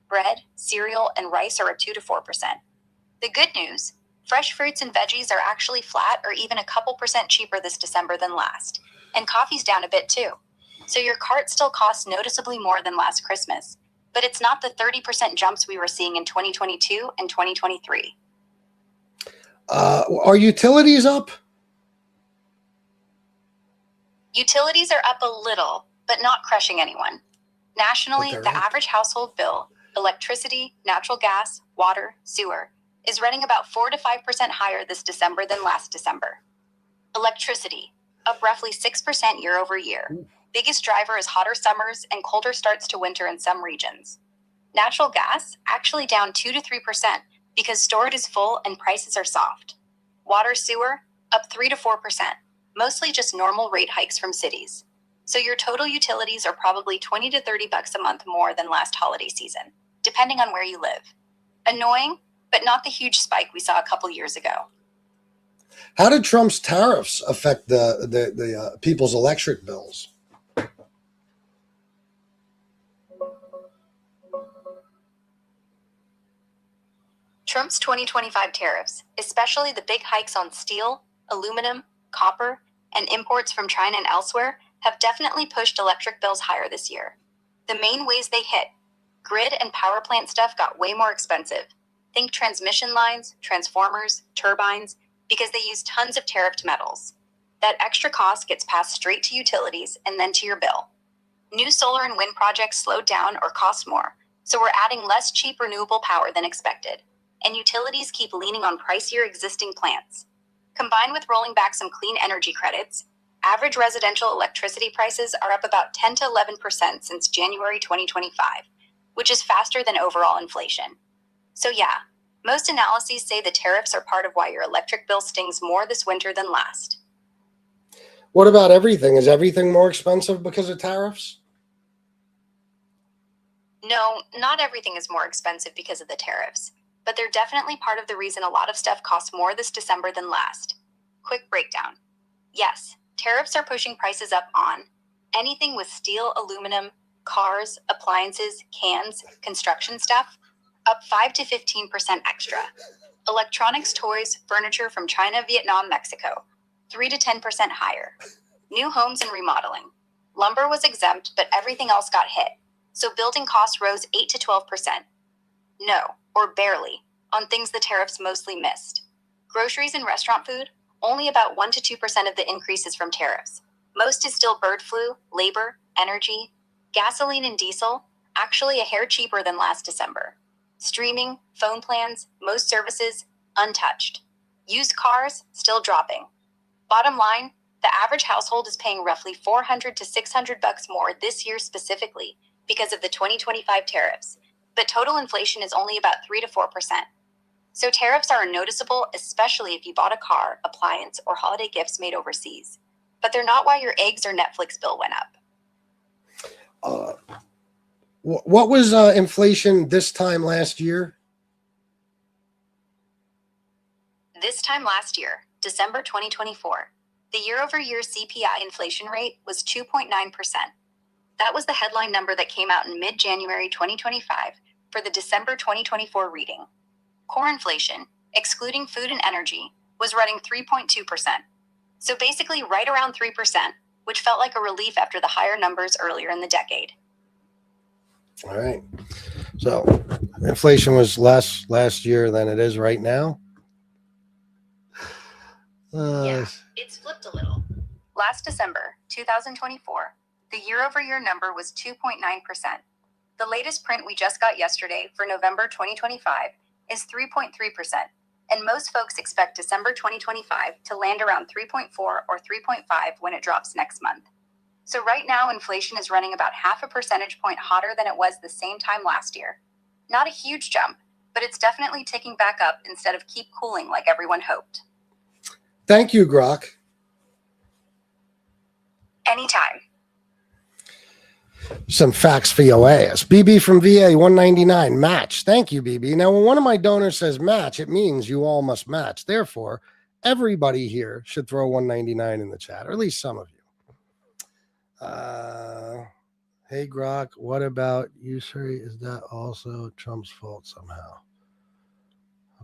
Bread, cereal, and rice are at 2 to 4%. The good news, fresh fruits and veggies are actually flat or even a couple % cheaper this December than last. And coffee's down a bit too. So your cart still costs noticeably more than last Christmas, but it's not the 30% jumps we were seeing in 2022 and 2023. Are utilities up? Utilities are up a little, but not crushing anyone. Nationally, the average household bill, electricity, natural gas, water, sewer, is running about 4 to 5% higher this December than last December. Electricity, up roughly 6% year over year. Biggest driver is hotter summers and colder starts to winter in some regions. Natural gas, actually down 2 to 3% because storage is full and prices are soft. Water, sewer, up 3 to 4%, mostly just normal rate hikes from cities. So your total utilities are probably 20 to 30 bucks a month more than last holiday season, depending on where you live. Annoying, but not the huge spike we saw a couple years ago. How did Trump's tariffs affect the people's electric bills? Trump's 2025 tariffs, especially the big hikes on steel, aluminum, copper, and imports from China and elsewhere, have definitely pushed electric bills higher this year. The main ways they hit: grid and power plant stuff got way more expensive. Think transmission lines, transformers, turbines, because they use tons of tariffed metals. That extra cost gets passed straight to utilities and then to your bill. New solar and wind projects slowed down or cost more, so we're adding less cheap renewable power than expected. And utilities keep leaning on pricier existing plants. Combined with rolling back some clean energy credits, average residential electricity prices are up about 10 to 11% since January 2025, which is faster than overall inflation. So yeah, most analyses say the tariffs are part of why your electric bill stings more this winter than last. What about everything? Is everything more expensive because of tariffs? No, not everything is more expensive because of the tariffs, but they're definitely part of the reason a lot of stuff costs more this December than last. Quick breakdown. Yes, tariffs are pushing prices up on anything with steel, aluminum, cars, appliances, cans, construction stuff, up 5 to 15% extra. Electronics, toys, furniture from China, Vietnam, Mexico, 3 to 10% higher. New homes and remodeling. Lumber was exempt, but everything else got hit, so building costs rose 8 to 12%. No, or barely, on things the tariffs mostly missed. Groceries and restaurant food, only about 1 to 2% of the increases from tariffs. Most is still bird flu, labor, energy. Gasoline and diesel, actually a hair cheaper than last December. Streaming, phone plans, most services, untouched. Used cars, still dropping. Bottom line, the average household is paying roughly $400 to $600 more this year specifically because of the 2025 tariffs, but total inflation is only about 3 to 4%. So tariffs are noticeable, especially if you bought a car, appliance, or holiday gifts made overseas. But they're not why your eggs or Netflix bill went up. What was inflation this time last year? This time last year, December 2024, the year-over-year CPI inflation rate was 2.9%. That was the headline number that came out in mid-January 2025 for the December 2024 reading. Core inflation, excluding food and energy, was running 3.2%. So basically right around 3%, which felt like a relief after the higher numbers earlier in the decade. All right. So inflation was less last year than it is right now. Yeah, it's flipped a little. Last December, 2024, the year-over-year number was 2.9%. The latest print we just got yesterday for November 2025 is 3.3%, and most folks expect December 2025 to land around 3.4 or 3.5 when it drops next month. So right now, inflation is running about 0.5 percentage point hotter than it was the same time last year. Not a huge jump, but it's definitely ticking back up instead of keep cooling like everyone hoped. Thank you, Grok. Anytime. Some facts for your ass. BB from VA 199 match. Thank you, BB. Now, when one of my donors says match, it means you all must match. Therefore, everybody here should throw 199 in the chat, or at least some of you. Hey, Grok, what about usury? Is that also Trump's fault somehow?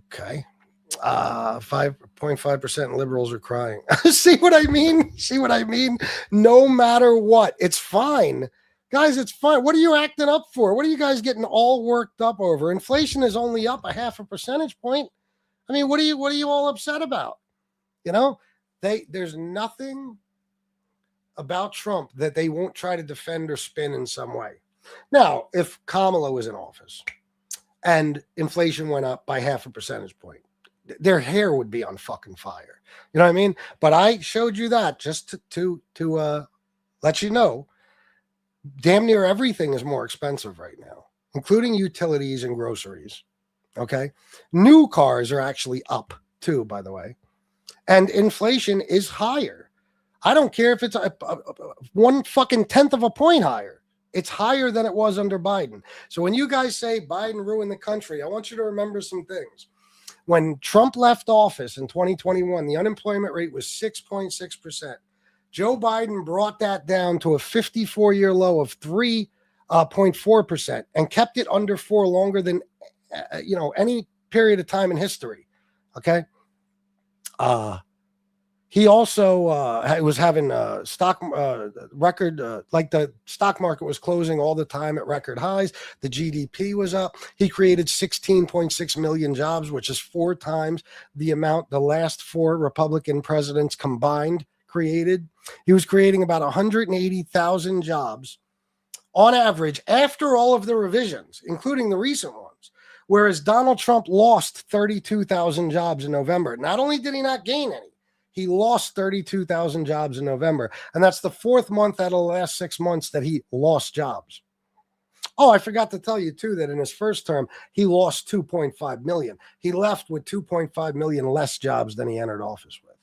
Okay. 5.5% liberals are crying. See what I mean? See what I mean? No matter what, it's fine. Guys, it's fine. What are you acting up for? What are you guys getting all worked up over? Inflation is only up 0.5 percentage point. I mean, what are you all upset about? You know, there's nothing about Trump that they won't try to defend or spin in some way. Now, if Kamala was in office and inflation went up by 0.5 percentage point, their hair would be on fucking fire. You know what I mean? But I showed you that just to let you know, damn near everything is more expensive right now, including utilities and groceries. Okay. New cars are actually up too, by the way. And inflation is higher. I don't care if it's a 1/10 of a point higher. It's higher than it was under Biden. So when you guys say Biden ruined the country, I want you to remember some things. When Trump left office in 2021, the unemployment rate was 6.6%. Joe Biden brought that down to a 54-year low of 3.4% and kept it under 4 longer than any period of time in history. Okay. He also was having stock record, like the stock market was closing all the time at record highs. The GDP was up. He created 16.6 million jobs, which is 4 times the amount the last 4 Republican presidents combined created. He was creating about 180,000 jobs on average after all of the revisions, including the recent ones. Whereas Donald Trump lost 32,000 jobs in November. Not only did he not gain any, he lost 32,000 jobs in November. And that's the 4th month out of the last 6 months that he lost jobs. Oh, I forgot to tell you, too, that in his first term, he lost 2.5 million. He left with 2.5 million less jobs than he entered office with.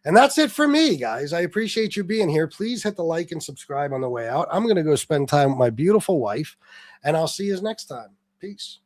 And that's it for me, guys. I appreciate you being here. Please hit the like and subscribe on the way out. I'm going to go spend time with my beautiful wife, and I'll see you next time. Peace.